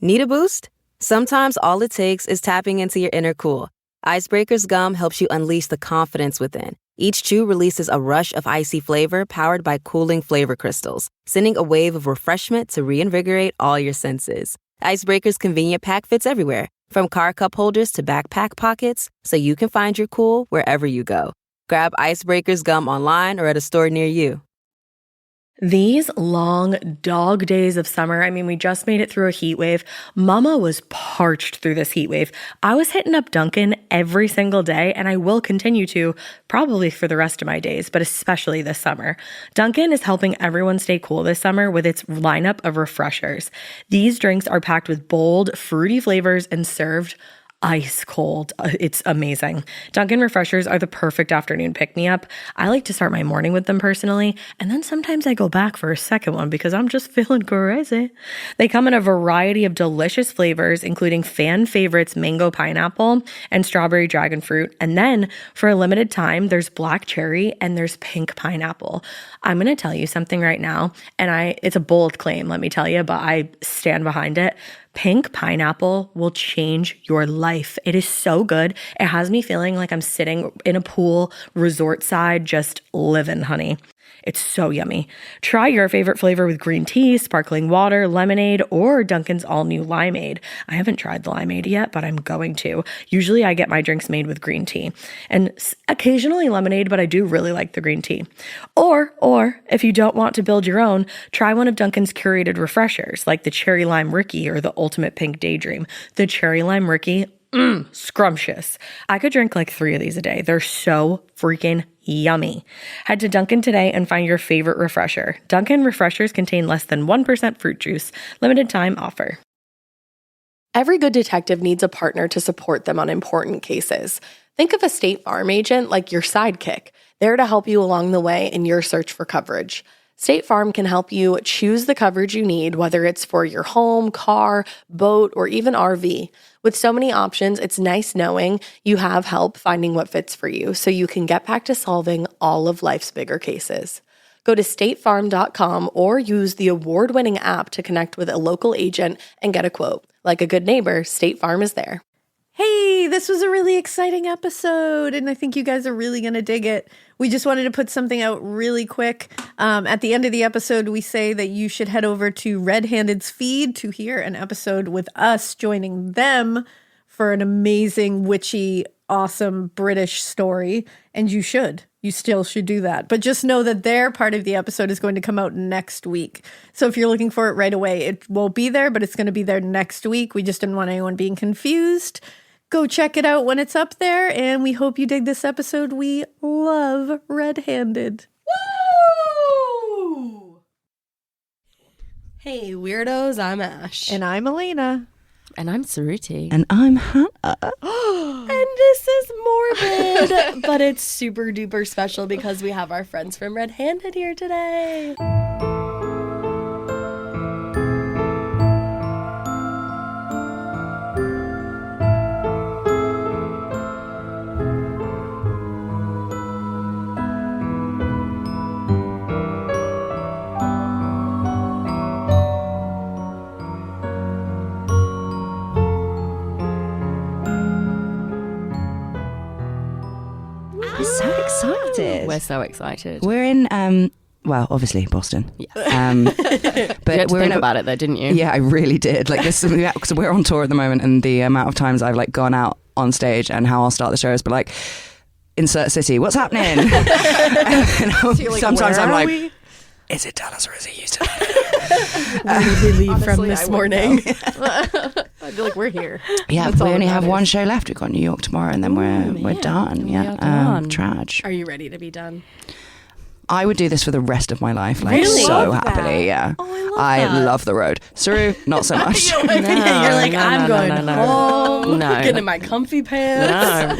Need a boost? Sometimes all it takes is tapping into your inner cool. Icebreaker's gum helps you unleash the confidence within. Each chew releases a rush of icy flavor powered by cooling flavor crystals, sending a wave of refreshment to reinvigorate all your senses. Icebreaker's convenient pack fits everywhere, from car cup holders to backpack pockets, so you can find your cool wherever you go. Grab Icebreaker's gum online or at a store near you. These long dog days of summer, I mean, we just made it through a heat wave. Mama was parched through this heat wave. I was hitting up Dunkin' every single day, and I will continue to probably for the rest of my days, but especially this summer. Dunkin' is helping everyone stay cool this summer with its lineup of refreshers. These drinks are packed with bold, fruity flavors and served ice cold. It's amazing. Dunkin' refreshers are the perfect afternoon pick-me-up. I like to start my morning with them personally, and then sometimes I go back for a second one because I'm just feeling crazy. They come in a variety of delicious flavors, including fan favorites mango pineapple and strawberry dragon fruit. And then for a limited time, there's black cherry and there's pink pineapple. I'm going to tell you something right now, and it's a bold claim, let me tell you, but I stand behind it. Pink pineapple will change your life. It is so good. It has me feeling like I'm sitting in a pool, resort side, just living, honey. It's so yummy. Try your favorite flavor with green tea, sparkling water, lemonade, or Dunkin's all-new limeade. I haven't tried the limeade yet, but I'm going to. Usually I get my drinks made with green tea and occasionally lemonade, but I do really like the green tea. Or if you don't want to build your own, try one of Dunkin's curated refreshers like the Cherry Lime Ricky or the Ultimate Pink Daydream. The Cherry Lime Ricky, scrumptious. I could drink like 3 of these a day. They're so freaking yummy. Head to Dunkin' today and find your favorite refresher. Dunkin' refreshers contain less than 1% fruit juice. Limited time offer. Every good detective needs a partner to support them on important cases. Think of a State Farm agent like your sidekick, there to help you along the way in your search for coverage. State Farm can help you choose the coverage you need, whether it's for your home, car, boat, or even RV. With so many options, it's nice knowing you have help finding what fits for you so you can get back to solving all of life's bigger cases. Go to statefarm.com or use the award-winning app to connect with a local agent and get a quote. Like a good neighbor, State Farm is there. Hey, this was a really exciting episode, and I think you guys are really going to dig it. We just wanted to put something out really quick. At the end of the episode, we say that you should head over to RedHanded's feed to hear an episode with us joining them for an amazing, witchy, awesome British story, and you should. You still should do that. But just know that their part of the episode is going to come out next week. So if you're looking for it right away, it won't be there, but it's going to be there next week. We just didn't want anyone being confused. Go check it out when it's up there, and we hope you dig this episode. We love RedHanded. Woo! Hey, weirdos, I'm Ash. And I'm Alaina. And I'm Saruti. And I'm Hannah. And this is morbid, but it's super duper special because we have our friends from RedHanded here today. So excited. We're so excited. We're in, well, obviously Boston. Yes. But you had to we're think about it though, didn't you? Yeah, I really did. Like this, because we're on tour at the moment, and the amount of times I've like gone out on stage and how I'll start the shows, but like, insert city, what's happening? Like, sometimes I'm like, we? Is it Dallas or is it Houston? Where did we leave from Honestly, this I morning? I'd be like, we're here. Yeah, That's we all only that have matters. one show left. We've got New York tomorrow, and then we're done. We Yeah, are done. Trage. Are you ready to be done? I would do this for the rest of my life, like Really? so Love happily. that. Yeah, Oh, I love that. love the road. Saru, not so much. You're like, I'm going home. No. Getting in my comfy pants.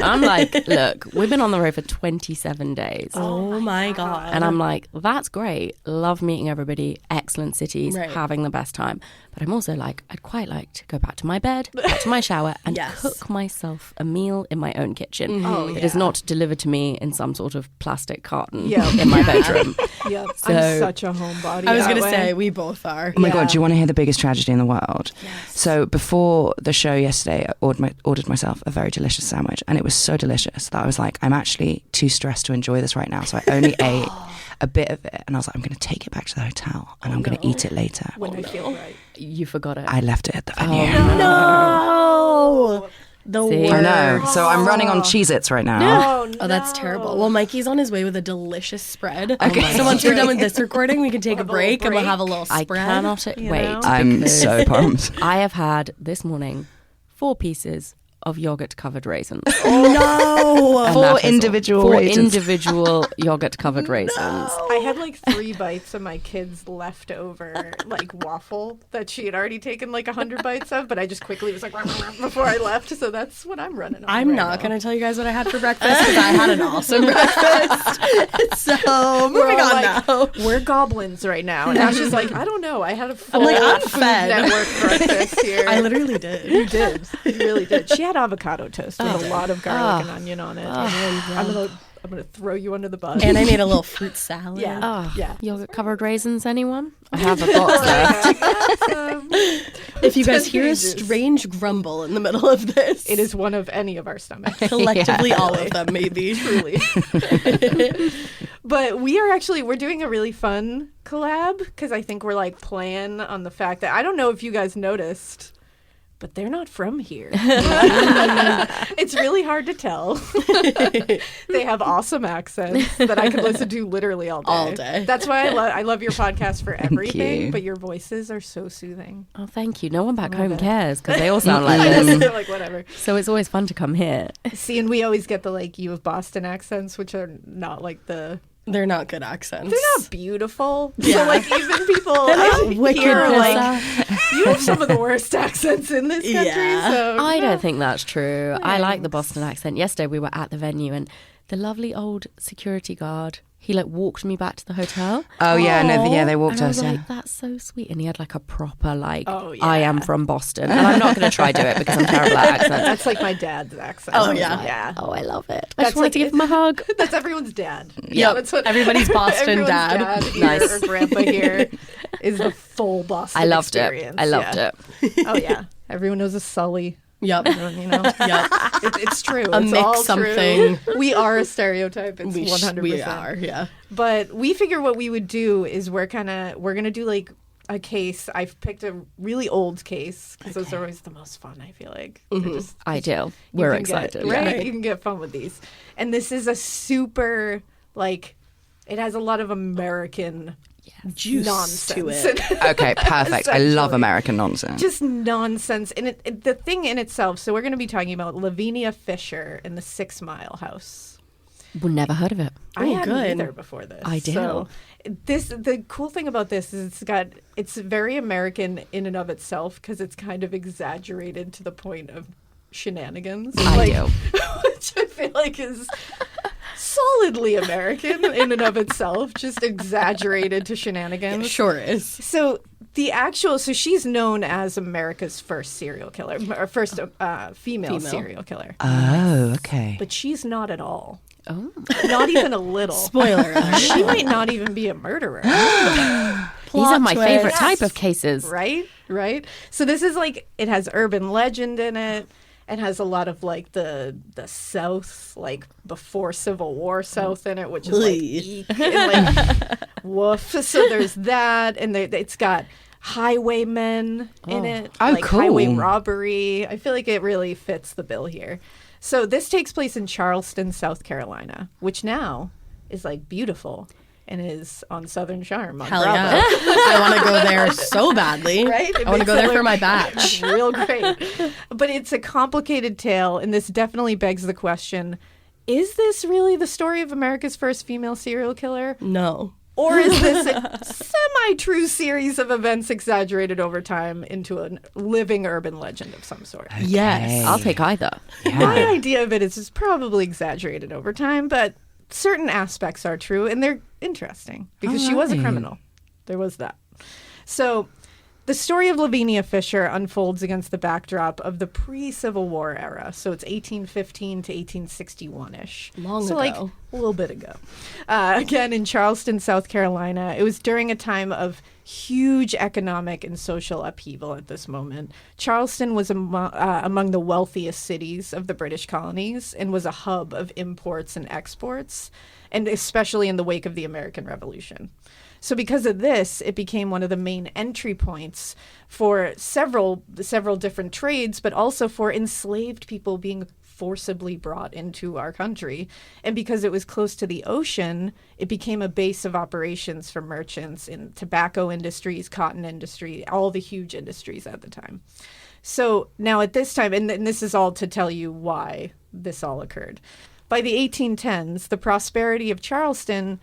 No, I'm like, look, we've been on the road for 27 days. Oh my God. And I'm like, that's great. Love meeting everybody. Excellent cities. Right. Having the best time. But I'm also like, I'd quite like to go back to my bed, back to my shower, and Yes. cook myself a meal in my own kitchen. Oh, It is not delivered to me in some sort of plastic carton Yeah. in my bedroom. Yep. So- I'm such a homebody. I was that going to way. say, we both are. Oh my God, do you want to hear the biggest tragedy in the world? So before the show yesterday, I ordered myself a very delicious sandwich, and it was so delicious that I was like, I'm actually too stressed to enjoy this right now. So I only ate a bit of it, and I was like, I'm going to take it back to the hotel, and I'm going to eat it later. When I feel right. You forgot it. I left it at the venue. No! The See? worst. I know. So I'm running on Cheez-Its right now. Oh, Oh, that's terrible. Well, Mikey's on his way with a delicious spread. Okay. So once we're done with this recording, we can take a have a break and we'll break. have a little I spread. cannot You wait. know? I'm because so pumped. I have had this morning 4 pieces of yogurt covered raisins. No! And Four that is all. individual 4 raisins. individual yogurt covered raisins. I had like 3 bites of my kid's leftover like waffle that she had already taken like 100 bites of, but I just quickly was like before I left. So that's what I'm running on. I'm right not now. going to tell you guys what I had for breakfast because I had an awesome breakfast. So, We're moving all on like, now. We're goblins right now. And Ash is like, I don't know. I had a full like, I'm Food fed. Network breakfast here. I literally did. You did. You really did. She had avocado toast with a lot of garlic and onion on it. I'm gonna throw you under the bus. And I made a little fruit salad. Yeah. Oh, Yeah. Yogurt covered raisins, anyone? I have a box left. If you guys hear a Contagious. strange grumble in the middle of this, It is one of any of our stomachs. collectively all of them, maybe. Truly. But we're doing a really fun collab because I think we're like playing on the fact that I don't know if you guys noticed, but they're not from here. It's really hard to tell. They have awesome accents that I could listen to literally all day. All day. That's why I love your podcast for everything, you. but your voices are so soothing. Oh, thank you. No one back home it. cares because they all sound like I this. know, like whatever. So it's always fun to come here. See, and we always get the like you have Boston accents, which are not like the They're not good accents. they're not beautiful. Yeah. So like even people wicked here are like pisser. you have some of the worst accents in this country. Yeah. So I don't think that's true. I like the Boston accent. Yesterday we were at the venue and the lovely old security guard, he like walked me back to the hotel. Oh yeah, no, yeah, they walked And I us. was Yeah. like, that's so sweet. And he had like a proper like, Oh, yeah. I am from Boston. And I'm not going to try do it because I'm terrible at accents. That's like my dad's accent. Oh, yeah. Yeah. Oh, I love it. I That's just wanted like- to give him a hug. That's everyone's dad. Yep. That's what Everybody's Boston everyone's dad. here Nice. or grandpa here is the full Boston I loved experience. it. I loved Yeah. it. Oh yeah. Everyone knows a Sully. Yep. Everyone, you know. Yep. It's true. A It's mix all something. True. We are a stereotype. It's 100%. We are, yeah. But we figure what we would do is we're gonna do like a case. I've picked a really old case because those are always the most fun. I feel like They're just Ideal. you We're can excited. get, right? Right. You can get fun with these, and this is a super like it has a lot lot of American Juice nonsense to it. in it. Okay, perfect. I love Essentially. American nonsense. Just nonsense, and the thing in itself. So we're going to be talking about Lavinia Fisher in the 6 Mile House. Well, never heard of it. I Oh, hadn't good. either before this. Ideal. So the cool thing about this is it's very American in and of itself because it's kind of exaggerated to the point of shenanigans. Ideal. Which I feel like is solidly American in and of itself, just exaggerated to shenanigans. It sure is. So she's known as America's first serial killer, or first female serial killer. Oh, okay. But she's not at all. Oh. Not even a little. Spoiler alert. She might not even be a murderer. These are my twist. favorite type of cases. Right? So this is like, it has urban legend in it. It has a lot of like the South, like before Civil War South in it, which is like eek and like woof. So there's that, and it's got highwaymen in it, Oh, like cool. highway robbery. I feel like it really fits the bill here. So this takes place in Charleston, South Carolina, which now is like beautiful and is on Southern Charm on Hell Bravo. yeah. I want to go there so badly. Right? It I want to makes go it there look for my batch. Real great. But it's a complicated tale, and this definitely begs the question, is this really the story of America's first female serial killer? No. Or is this a semi-true series of events exaggerated over time into a living urban legend of some sort? Yes. I'll take either. My idea of it is it's probably exaggerated over time, but certain aspects are true, and they're interesting because she was a criminal. There was that. So The story of Lavinia Fisher unfolds against the backdrop of the pre-Civil War era. So it's 1815 to 1861-ish. Long so ago. like a little bit ago. Again, in Charleston, South Carolina. It was during a time of huge economic and social upheaval at this moment. Charleston was among the wealthiest cities of the British colonies and was a hub of imports and exports, and especially in the wake of the American Revolution. So because of this, it became one of the main entry points for several different trades, but also for enslaved people being forcibly brought into our country. And because it was close to the ocean, it became a base of operations for merchants in tobacco industries, cotton industry, all the huge industries at the time. So now at this time, and this is all to tell you why this all occurred. By the 1810s, the prosperity of Charleston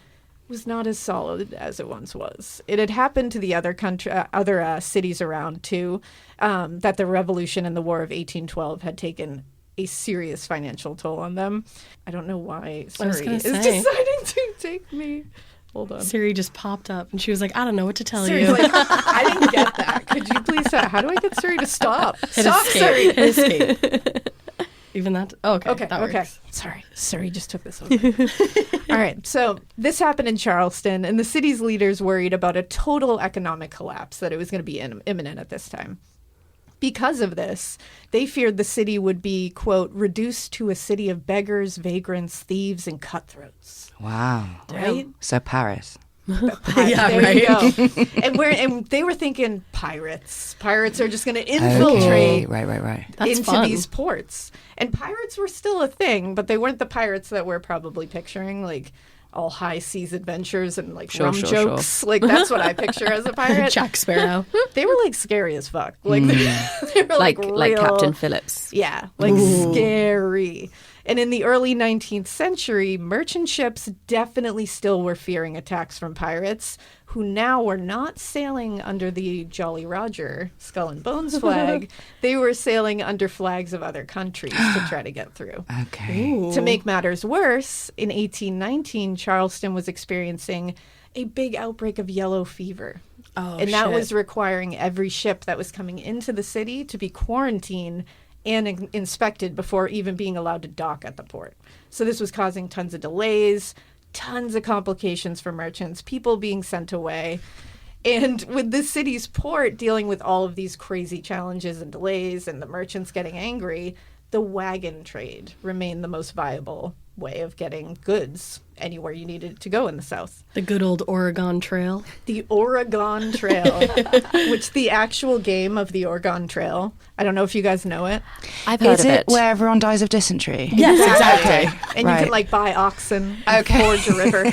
was not as solid as it once was. It had happened to the other cities around too, that the Revolution and the War of 1812 had taken a serious financial toll on them. I don't know why Siri is deciding to take me. Hold on. Siri just popped up and she was like, I don't know what to tell Siri's you. like, I didn't get that. Could you please, how do I get Siri to stop? Hit Stop, Siri. escape. Hit escape. Even that? Oh, okay. That works. Sorry. Siri just took this over. All right. So this happened in Charleston, and the city's leaders worried about a total economic collapse, that it was going to be imminent at this time. Because of this, they feared the city would be, quote, reduced to a city of beggars, vagrants, thieves, and cutthroats. Wow. Right? So Paris. Yeah, there right. you go. And they were thinking pirates. Pirates are just going to infiltrate Right. That's into fun. these ports. And pirates were still a thing, but they weren't the pirates that we're probably picturing, like all high seas adventures and like rum jokes. Like that's what I picture as a pirate. Jack Sparrow. They were like scary as fuck. Like they were Like real, Captain Phillips. Yeah, like scary. And in the early 19th century, merchant ships definitely still were fearing attacks from pirates, who now were not sailing under the Jolly Roger Skull and Bones flag. They were sailing under flags of other countries to try to get through. Okay. Ooh. To make matters worse, in 1819, Charleston was experiencing a big outbreak of yellow fever. Oh, and that shit. was requiring every ship that was coming into the city to be quarantined and inspected before even being allowed to dock at the port. So this was causing tons of delays, tons of complications for merchants, people being sent away. And with the city's port dealing with all of these crazy challenges and delays and the merchants getting angry, the wagon trade remained the most viable way of getting goods anywhere you needed to go in the South. The good old Oregon Trail. The Oregon Trail, which the actual game of the Oregon Trail, I don't know if you guys know it. I've heard Is of it it. where everyone dies of dysentery? Yes, exactly. And you can like buy oxen and Okay. forge a river.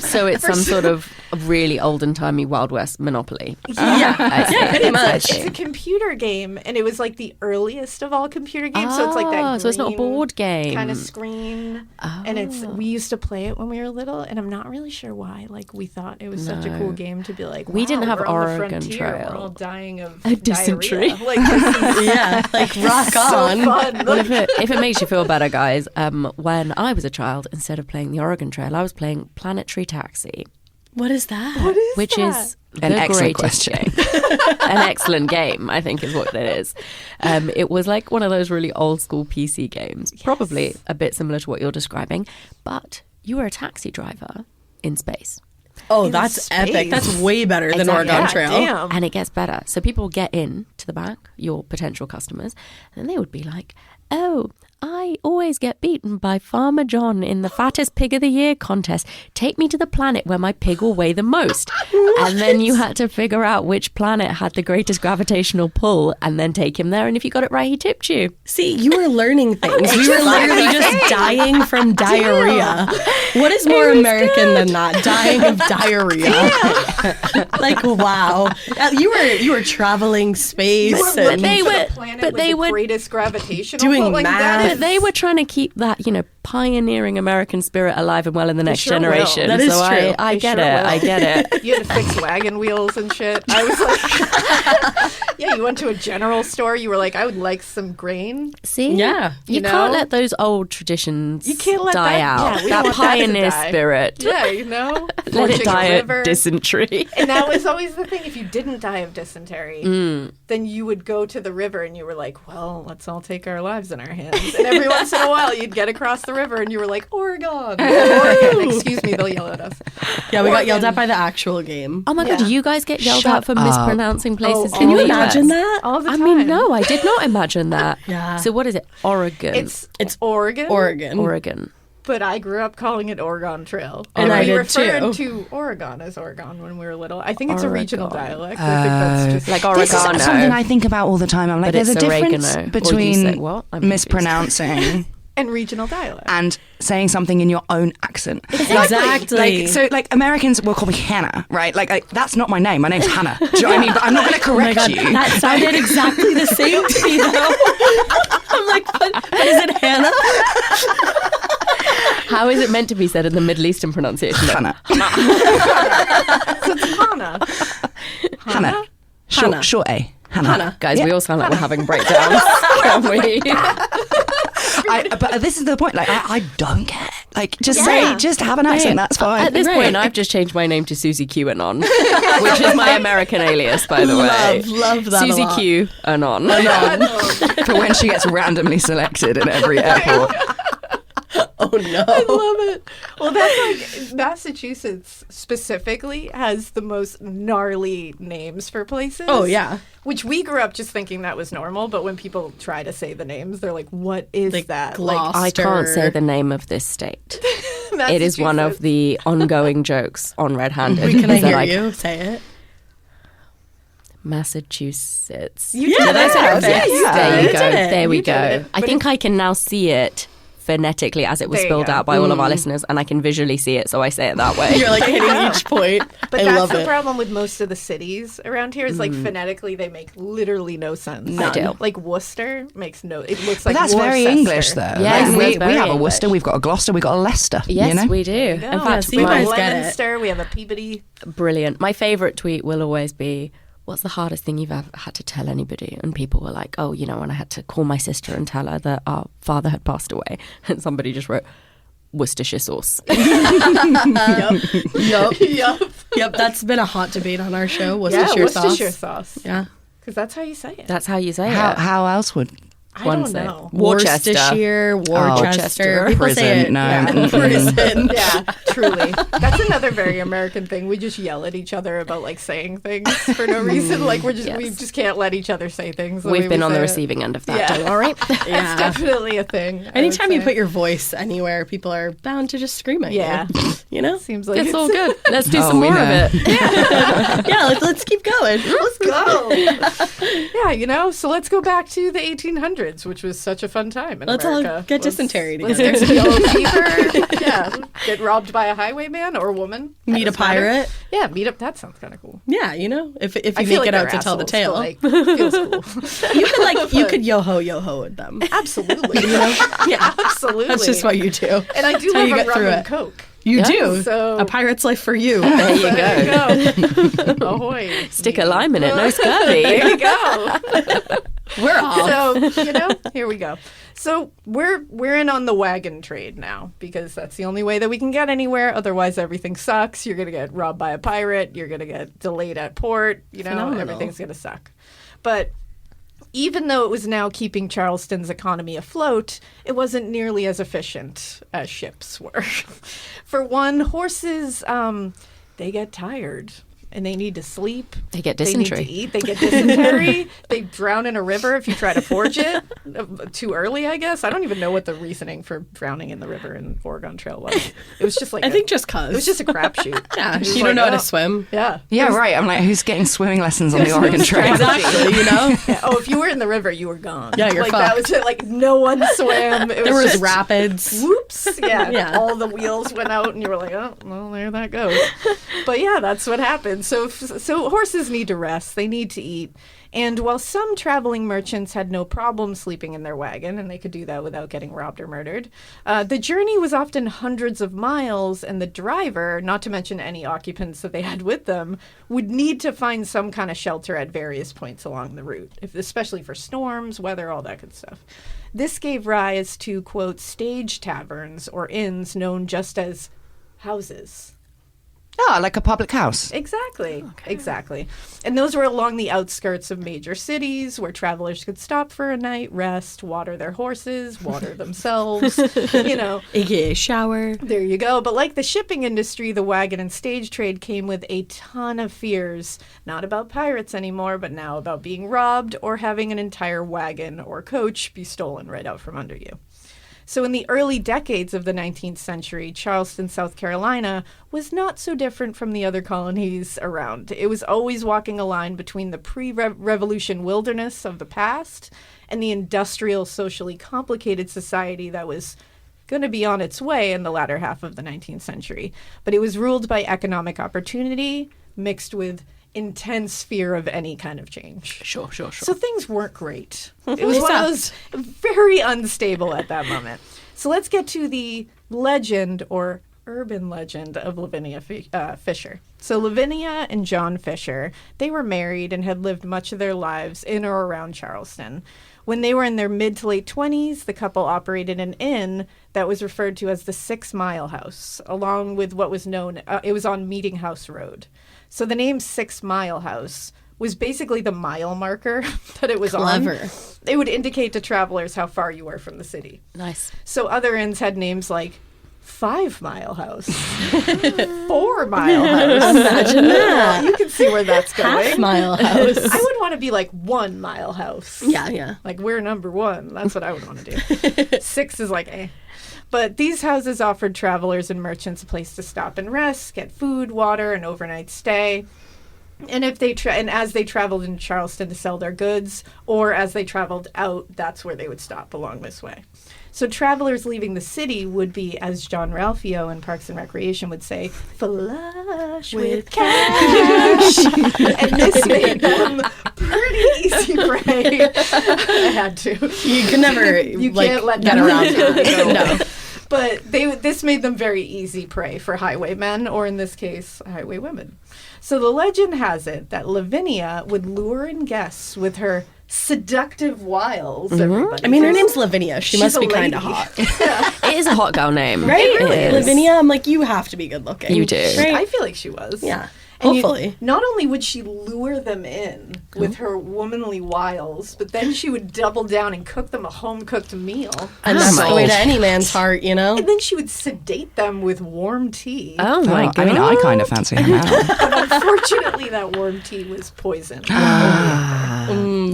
So it's some sort of really olden timey Wild West monopoly. Yeah, pretty much. It's a computer game, and it was like the earliest of all computer games. So it's like that. So it's not a board game. kind of screen, and we used to play it when we were little. And I'm not really sure why. Like we thought it was such a cool game to be like. We didn't wow, have we're on the Oregon frontier, Trail. We're all dying of dysentery. diarrhea. Like this is Yeah, like rock so on. fun. Well, if it makes you feel better, guys, when I was a child, instead of playing the Oregon Trail, I was playing Planetary Taxi, What is that? What is which that? is An the excellent greatest question. game. An excellent game, I think, is what it is. It was like one of those really old school PC games, probably a bit similar to what you're describing, but you were a taxi driver in space. Oh, In that's space. epic. That's way better than Exactly. Oregon Yeah, Trail. damn. And it gets better. So people would get in to the back, your potential customers, and they would be like, oh, I always get beaten by Farmer John in the fattest pig of the year contest. Take me to the planet where my pig will weigh the most. And then you had to figure out which planet had the greatest gravitational pull and then take him there. And if you got it right, he tipped you. See, you were learning things. We were literally just dying from diarrhea. What is more American than that? Dying of diarrhea. Like, wow. You were traveling space. Looking And they for were- the planet but with they the were greatest gravitational doing pull, like, math. that But they were trying to keep that, pioneering American spirit alive and well in the next sure will. generation. That is so true. I They get sure it. will. I get it. You had to fix wagon wheels and shit. I was like, yeah, you went to a general store. You were like, I would like some grain. See? Yeah. You, You can't know? let those old traditions You can't let die that- out. yeah, we don't that want that to pioneer die. spirit. Yeah, you know? Let it Forging a die river. of dysentery. And that was always the thing. If you didn't die of dysentery, then you would go to the river and you were like, well, let's all take our lives in our hands. And every once in a while, you'd get across the river and you were like, Oregon. Oregon. Excuse me, they'll yell at us. Yeah, we got yelled Oregon. at by the actual game. Oh my God, Yeah. you guys get yelled Shut at for up. mispronouncing places Oh, in Can you the imagine US. that? All the I time. mean, no, I did not imagine that. Yeah. So what is it? Oregon. It's Oregon. Oregon. Oregon. But I grew up calling it Oregon Trail. And we I did referred too. to Oregon as Oregon when we were little. I think it's a Oregon. regional dialect. I think that's just Like This oregano. is something I think about all the time. I'm like, But there's a it's difference oregano. Or you between say, what? I'm confused. mispronouncing and regional dialect. and saying something in your own accent. Exactly. Like, so, like, Americans will call me Hannah, right? Like, that's not my name. My name's Hannah. Do you know what I mean? But I'm not going to Oh my correct God, you. that sounded exactly the same to me, though. I'm like, but is it Hannah? How is it meant to be said in the Middle Eastern pronunciation? Hannah. So it's Hannah. Hannah. Hannah. Short A. Hannah. Guys, we all sound like we're having breakdowns. Can we? But this is the point. Like, I don't care. Like, just have an accent. That's fine. At this Right. point, I've just changed my name to Susie QAnon, which is my American alias, by the way. Love that a Susie lot. Q Anon. For when she gets randomly selected in every airport. Oh no. I love it. Well, that's like Massachusetts specifically has the most gnarly names for places. Oh yeah. Which we grew up just thinking that was normal, but when people try to say the names, they're like, "What is Like that?" Gloucester. I can't say the name of this state. Like It is one of Massachusetts. the ongoing jokes on RedHanded. Can I is that hear I- you say it? Massachusetts. You did that's it. perfect. Yeah, you There did you it. go. did it. There we You did go. it. I But think I can now see it phonetically as it was There you spelled go. out by all of our listeners, and I can visually see it, so I say it that way. You're like hitting each point. But I that's love the it. problem with most of the cities around here is like phonetically they make literally no sense. I do. Like Worcester makes no. It looks But like that's very Worcester. English, though. Yes, Like, that's we very have a English. Worcester, we've got a Gloucester, we've got a Leicester. Yes, you know? we do. No, In fact, see, we you have guys a get it. Leominster, we have a Peabody. brilliant. My favorite tweet will always be, "What's the hardest thing you've ever had to tell anybody?" And people were like, "Oh, you know, when I had to call my sister and tell her that our father had passed away." And somebody just wrote, "Worcestershire sauce." Yup. Yup. Yep. That's been a hot debate on our show. Yeah, Worcestershire Worcestershire sauce. sauce. Yeah. Because that's how you say it. That's how you say How, it. how else would... I One don't say. know. Worcestershire, Worcester. People say Prison, it. no. Yeah. Mm-mm. Prison. Yeah, truly. That's another very American thing. We just yell at each other about like saying things for no reason. Like we Yes. just can't let each other say things. the We've way been we on the say it. receiving end of that, Yeah. don't worry. It's Yeah. definitely a thing. I would Anytime you say. put your voice anywhere, people are bound to just scream at Yeah. you. You know? Seems like It's all good. Let's do Oh, some we more of know. it. Yeah, let's keep going. Let's go. Yeah, you know, so let's go back to the 1800s, which was such a fun time in Let's America. all get dysentery Let's together. get some yellow fever. Yeah, get robbed by a highwayman or woman. Meet a Doesn't matter. pirate. Yeah, meet up. That sounds kind of cool. Yeah, you know, if I you feel make like it out they're to tell the assholes, tale, but, like, feels cool. you could yo-ho with them. Absolutely. You know? Yeah, Absolutely. that's just what you do. And I do That's how love you a get rum through and it. Coke. You Yeah, do. so- A pirate's life for you. There you There go. you go. Ahoy. Stick a lime in it, no scurvy. There you go. We're off. So, you know, here we go. So we're in on the wagon trade now because that's the only way that we can get anywhere. Otherwise, everything sucks. You're going to get robbed by a pirate. You're going to get delayed at port. You know, Phenomenal. everything's going to suck. But even though it was now keeping Charleston's economy afloat, it wasn't nearly as efficient as ships were. For one, horses, they get tired. And they need to sleep. They get They dysentery. need to eat. They get dysentery. They drown in a river if you try to forge it too early, I guess. I don't even know what the reasoning for drowning in the river in Oregon Trail was. It was just like I think just cause. it was just a crapshoot. yeah, It was you like, don't know how oh, to swim. Yeah. Yeah, right. I'm like, who's getting swimming lessons on the Oregon Trail? Exactly, you know? Yeah. Oh, if you were in the river, you were gone. Yeah, you're like that fucked. was it. Like no one swam. It There was just, rapids. whoops. Yeah. Yeah. All the wheels went out, and you were like, oh, well, there that goes. But yeah, that's what happened. So horses need to rest. They need to eat. And while some traveling merchants had no problem sleeping in their wagon, and they could do that without getting robbed or murdered, the journey was often hundreds of miles, and the driver, not to mention any occupants that they had with them, would need to find some kind of shelter at various points along the route, especially for storms, weather, all that good stuff. This gave rise to, quote, stage taverns or inns known just as houses. Oh, like a public house. Exactly. And those were along the outskirts of major cities where travelers could stop for a night, rest, water their horses, water themselves, AKA shower. There you go. But like the shipping industry, the wagon and stage trade came with a ton of fears, not about pirates anymore, but now about being robbed or having an entire wagon or coach be stolen right out from under you. So in the early decades of the 19th century, Charleston, South Carolina was not so different from the other colonies around. It was always walking a line between the pre-revolution wilderness of the past and the industrial, socially complicated society that was going to be on its way in the latter half of the 19th century. But it was ruled by economic opportunity mixed with intense fear of any kind of change. Sure. So things weren't great. It was one of those very unstable at that moment. So let's get to the legend or urban legend of Lavinia Fisher. So Lavinia and John Fisher, they were married and had lived much of their lives in or around Charleston. When they were in their mid to late 20s, the couple operated an inn that was referred to as the 6 Mile House, along with what was known, it was on Meeting House Road. So the name 6 Mile House was basically the mile marker that it was on. Clever. It would indicate to travelers how far you were from the city. Nice. So other inns had names like 5 Mile House, 4 Mile House. Imagine that. You can see where that's going. Half Mile House. I would want to be like 1 Mile House. Yeah. Like we're number 1. That's what I would want to do. 6 is like, eh. But these houses offered travelers and merchants a place to stop and rest, get food, water, an overnight stay. And if they as they traveled in Charleston to sell their goods, or as they traveled out, that's where they would stop along this way. So travelers leaving the city would be, as John Ralphio in Parks and Recreation would say, flush with cash. And this made them pretty easy prey. I had to. You can never can't let get them around it. No. But this made them very easy prey for highwaymen, or in this case, highwaywomen. So the legend has it that Lavinia would lure in guests with her seductive wiles. I mean, her name's Lavinia. She's must be kind of lady. hot. It is a hot girl name. Right? It really is. Lavinia, I'm like, you have to be good looking. You do. Right? I feel like she was. Yeah. And Hopefully. not only would she lure them in with her womanly wiles, but then she would double down and cook them a home-cooked meal. And that's the way to any man's heart, you know? And then she would sedate them with warm tea. Oh my god. I mean, I kind of fancy her now. But unfortunately, that warm tea was poison.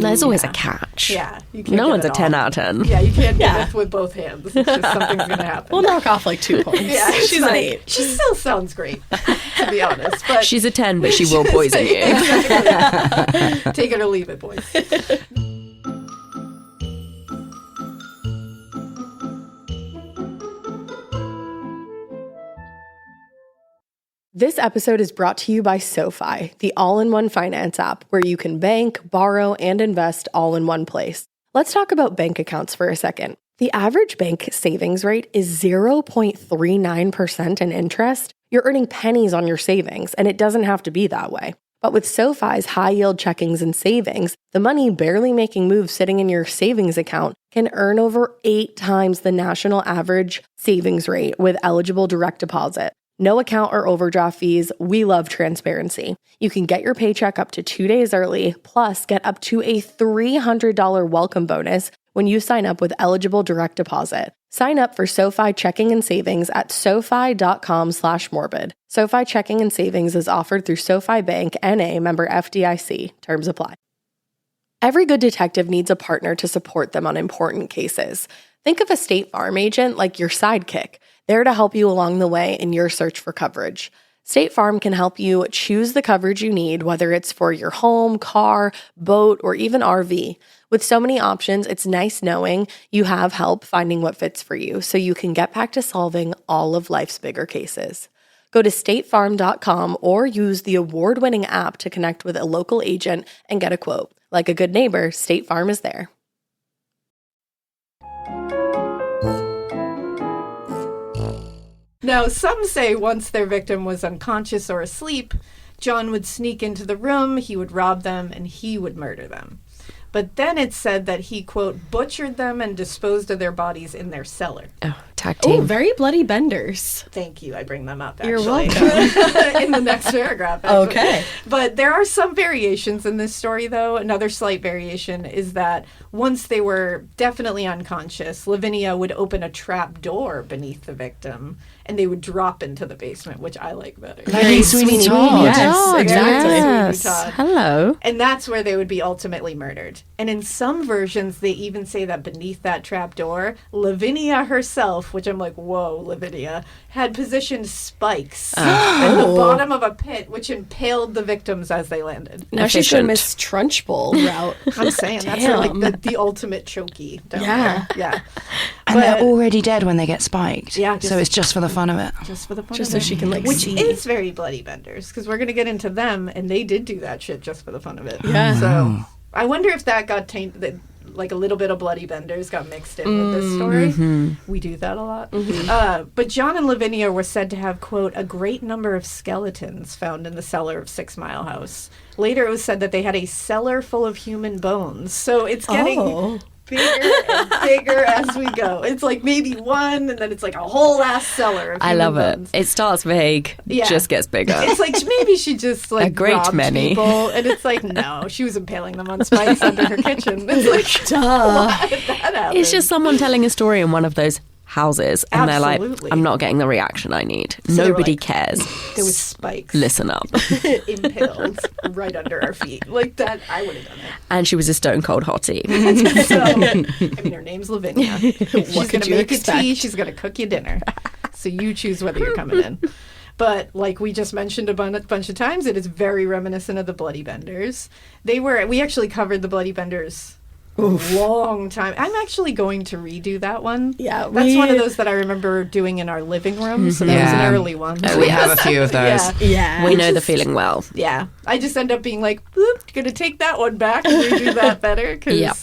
There's always a catch. Yeah. You can't No get one's a it 10 all. out of 10. Yeah, you can't Yeah. get it with both hands. It's just something's going to happen. We'll knock off like 2 points. Yeah, it's She's like, an 8. She still sounds great, to be honest. But She's a 10, but she will poison you. Exactly. Take it or leave it, boys. This episode is brought to you by SoFi, the all-in-one finance app where you can bank, borrow, and invest all in one place. Let's talk about bank accounts for a second. The average bank savings rate is 0.39% in interest. You're earning pennies on your savings, and it doesn't have to be that way. But with SoFi's high-yield checkings and savings, the money barely making moves sitting in your savings account can earn over 8 times the national average savings rate with eligible direct deposit. No account or overdraft fees. We love transparency. You can get your paycheck up to 2 days early, plus get up to a $300 welcome bonus when you sign up with eligible direct deposit. Sign up for SoFi checking and savings at SoFi.com/morbid. SoFi checking and savings is offered through SoFi Bank, N.A., member FDIC. Terms apply. Every good detective needs a partner to support them on important cases. Think of a State Farm agent like your sidekick, there to help you along the way in your search for coverage. State Farm can help you choose the coverage you need, whether it's for your home, car, boat, or even RV. With so many options, it's nice knowing you have help finding what fits for you so you can get back to solving all of life's bigger cases. Go to statefarm.com or use the award-winning app to connect with a local agent and get a quote. Like a good neighbor, State Farm is there. Now, some say once their victim was unconscious or asleep, John would sneak into the room, he would rob them, and he would murder them. But then it's said that he, quote, butchered them and disposed of their bodies in their cellar. Oh, tag team. Oh, very bloody benders. Thank you. I bring them up, actually. You're welcome. In the next paragraph. Actually. Okay. But there are some variations in this story, though. Another slight variation is that once they were definitely unconscious, Lavinia would open a trap door beneath the victim, and they would drop into the basement, which I like better. Very Sweeney Todd. Yes, Oh, exactly. yes. Sweeney Todd. Hello. And that's where they would be ultimately murdered. And in some versions, they even say that beneath that trap door, Lavinia herself, which I'm like, whoa, Lavinia, had positioned spikes at the bottom of a pit, which impaled the victims as they landed. Now she's going Efficient. Miss Trunchbull route. I'm saying that's like the ultimate chokey down Yeah. there. Yeah. And they're But- already dead when they get spiked. Yeah, so it's just for the fun of it. Just for the fun Just of so it. she can, like, Which see. is very bloody benders, because we're going to get into them, and they did do that shit just for the fun of it. Yeah. So I wonder if that got tainted, like a little bit of bloody benders got mixed in with this story. We do that a lot. But John and Lavinia were said to have, quote, a great number of skeletons found in the cellar of 6 Mile House. Later it was said that they had a cellar full of human bones. So it's getting bigger and bigger as we go. It's like maybe one, and then it's like a whole ass cellar of I human love bones. it. It starts vague, Yeah. just gets bigger. It's like maybe she just like A great robbed many. people, and it's like no, she was impaling them on spikes under her kitchen. It's like Duh. why did that happen? It's just someone telling a story in one of those houses, and they're like, Absolutely. I'm not getting the reaction I need. So they were Nobody like, cares. there was spikes Listen up. impaled right under our feet like that. I would have done it. And she was a stone cold hottie. So I mean, her name's Lavinia. She's could gonna you make you tea. expect? She's gonna cook you dinner. So you choose whether you're coming in. But like we just mentioned a bunch of times, it is very reminiscent of the Bloody Benders. We actually covered the Bloody Benders a long time. I'm actually going to redo that one. Yeah, That's one of those that I remember doing in our living room. So that was Yeah. an early one. We have a few of those. Yeah. Yeah. We know the feeling well. Yeah, I just end up being like, "Boop, gonna take that one back and redo that better." Because Yep.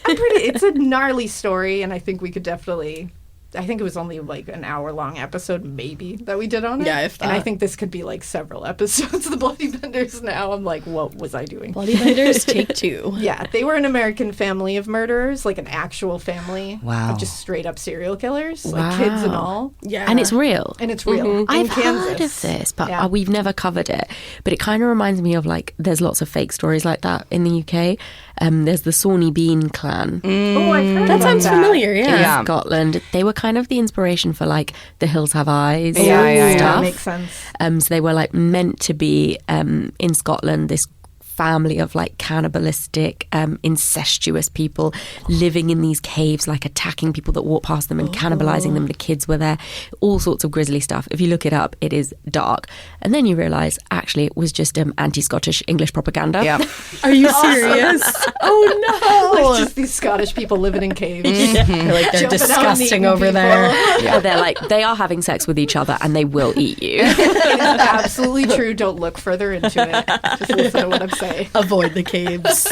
it's a gnarly story, and I think we could definitely. I think it was only like an hour-long episode, maybe, that we did on it. Yeah, if And I that. think this could be like several episodes of the Bloody Benders now. I'm like, what was I doing? Bloody Benders take 2. Yeah, they were an American family of murderers, like an actual family Wow. of just straight-up serial killers, like kids and Wow. all. Yeah. And it's real. And it's real. In I've Kansas. heard of this, but Yeah. we've never covered it. But it kind of reminds me of like, there's lots of fake stories like that in the UK. There's the Sawney Bean clan Oh, I've heard that about sounds familiar, in yeah. Yeah. Scotland. They were kind of the inspiration for like The Hills Have Eyes. Yeah, yeah, yeah. That stuff. makes sense. So they were like meant to be in Scotland, this family of like cannibalistic, incestuous people living in these caves, like attacking people that walk past them and cannibalizing them. The kids were there, all sorts of grisly stuff. If you look it up, it is dark. And then you realize actually it was just anti-Scottish English propaganda. Yeah. Are you serious? Oh no. Like just these Scottish people living in caves. They're like, they're Jumping out and disgusting eating over people. there. Yeah, they're like, they are having sex with each other and they will eat you. It is absolutely true. Don't look further into it. Just listen to what I'm saying. Avoid the caves.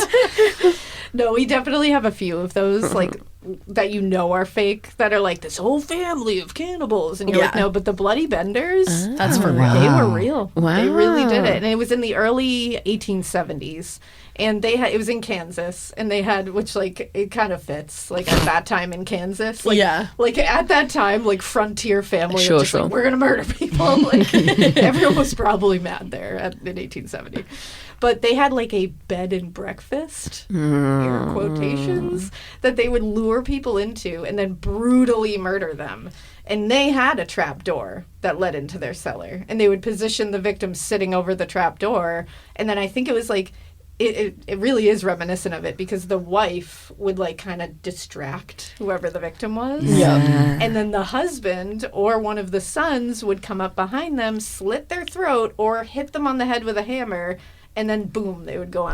No, we definitely have a few of those, like, that you know are fake, that are like this whole family of cannibals. And you're like, Yeah. no, but the Bloody Benders, That's for real. they were real. Wow. They really did it. And it was in the early 1870s. And it was in Kansas. And they had, which, like, it kind of fits, like, at that time in Kansas. Like, Yeah. Like, at that time, like, frontier family. Sure, of just, sure. Like, we're going to murder people. Like, everyone was probably mad there in 1870. But they had, like, a bed and breakfast, air quotations, that they would lure people into and then brutally murder them. And they had a trap door that led into their cellar. And they would position the victim sitting over the trap door. And then I think it was like, it really is reminiscent of it because the wife would like kind of distract whoever the victim was. Yeah. And then the husband or one of the sons would come up behind them, slit their throat or hit them on the head with a hammer. And then boom, they would go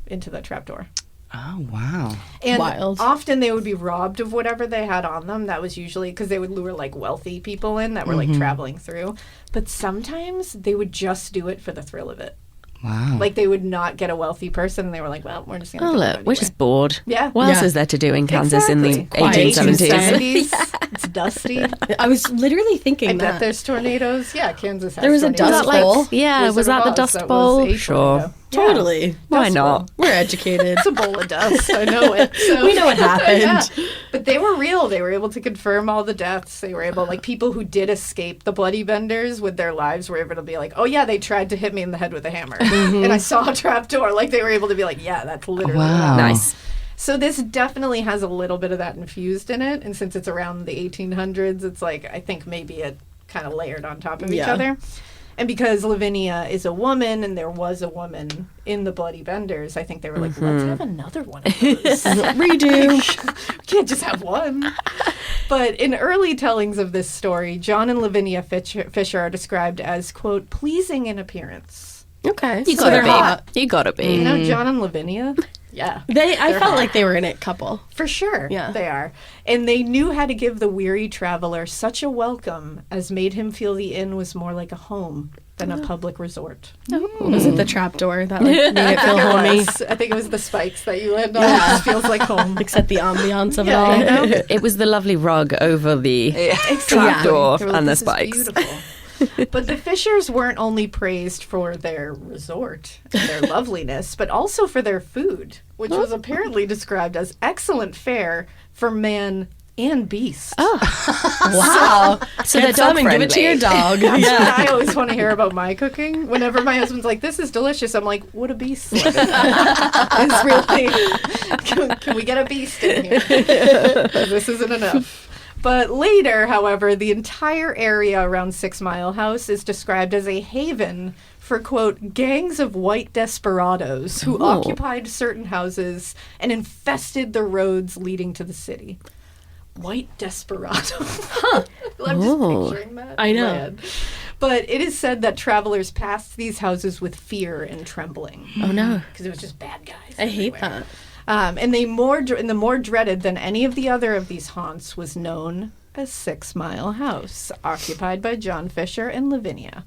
into the trap door. Oh, wow. And Wild. often they would be robbed of whatever they had on them. That was usually because they would lure like wealthy people in that were like traveling through. But sometimes they would just do it for the thrill of it. Wow. Like they would not get a wealthy person. And they were like, well, we're just going to Oh, do it look, anyway. we're just bored. Yeah. What else Yeah. is there to do in Kansas in the Exactly. 1870s? 1870s. It's dusty. I was literally thinking I bet that. there's tornadoes. Yeah, Kansas has There was a tornadoes. dust bowl. Yeah, Wizard was that the of Oz, Dust that Bowl? was a Sure. tornado. Totally. Why Dust not? Bowl. We're educated. It's a bowl of dust. I know it. So. We know what happened. Yeah. But they were real. They were able to confirm all the deaths. They were able, like, people who did escape the bloody benders with their lives were able to be like, oh, yeah, they tried to hit me in the head with a hammer. And I saw a trapdoor. Like, they were able to be like, yeah, that's literally what Wow. happened. Nice. So this definitely has a little bit of that infused in it. And since it's around the 1800s, it's like, I think maybe it kind of layered on top of each Yeah. other. And because Lavinia is a woman and there was a woman in the Bloody Benders, I think they were like, let's have another one of those. Redo. We can't just have one. But in early tellings of this story, John and Lavinia Fisher are described as, quote, pleasing in appearance. Okay. You so gotta they're be. hot. You gotta be. You know John and Lavinia? Yeah. I They're felt hot. like they were in it couple. For sure. Yeah. They are. And they knew how to give the weary traveler such a welcome as made him feel the inn was more like a home than a public resort. Was it the trapdoor that like, made it feel homey? I think it was the spikes that you land on. It just feels like home. Like set the ambiance of it Yeah, all. you know? It was the lovely rug over the Exactly. trapdoor They were like, and the "This is spikes. beautiful." But the Fishers weren't only praised for their resort and their loveliness, but also for their food, which was apparently described as excellent fare for man and beast. Wow. So Get they're some and give it to your dog. Yeah. I always want to hear about my cooking. Whenever my husband's like, this is delicious, I'm like, would a beast like it? It's really, can we get a beast in here? 'Cause this isn't enough. But later, however, the entire area around 6 Mile House is described as a haven for, quote, gangs of white desperados who occupied certain houses and infested the roads leading to the city. White desperado. Huh. I'm just picturing that. I know. Man. But it is said that travelers passed these houses with fear and trembling. Oh no. Because it was just bad guys. I hate everywhere. that. And the more dreaded than any of the other of these haunts was known as 6 Mile House, occupied by John Fisher and Lavinia.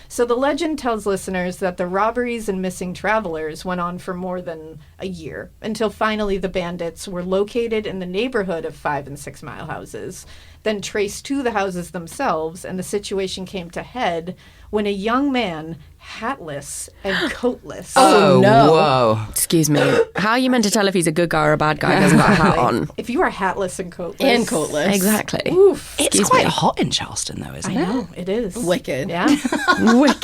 So the legend tells listeners that the robberies and missing travelers went on for more than a year, until finally the bandits were located in the neighborhood of 5 and 6 Mile houses, then traced to the houses themselves, and the situation came to head when a young man, hatless and coatless. Oh, no. whoa. Excuse me. How are you meant to tell if he's a good guy or a bad guy? He hasn't got a hat on. If you are hatless and coatless. And coatless. Exactly. Oof. It's Excuse quite me. hot in Charleston, though, isn't I it? know, it is. Wicked. Yeah.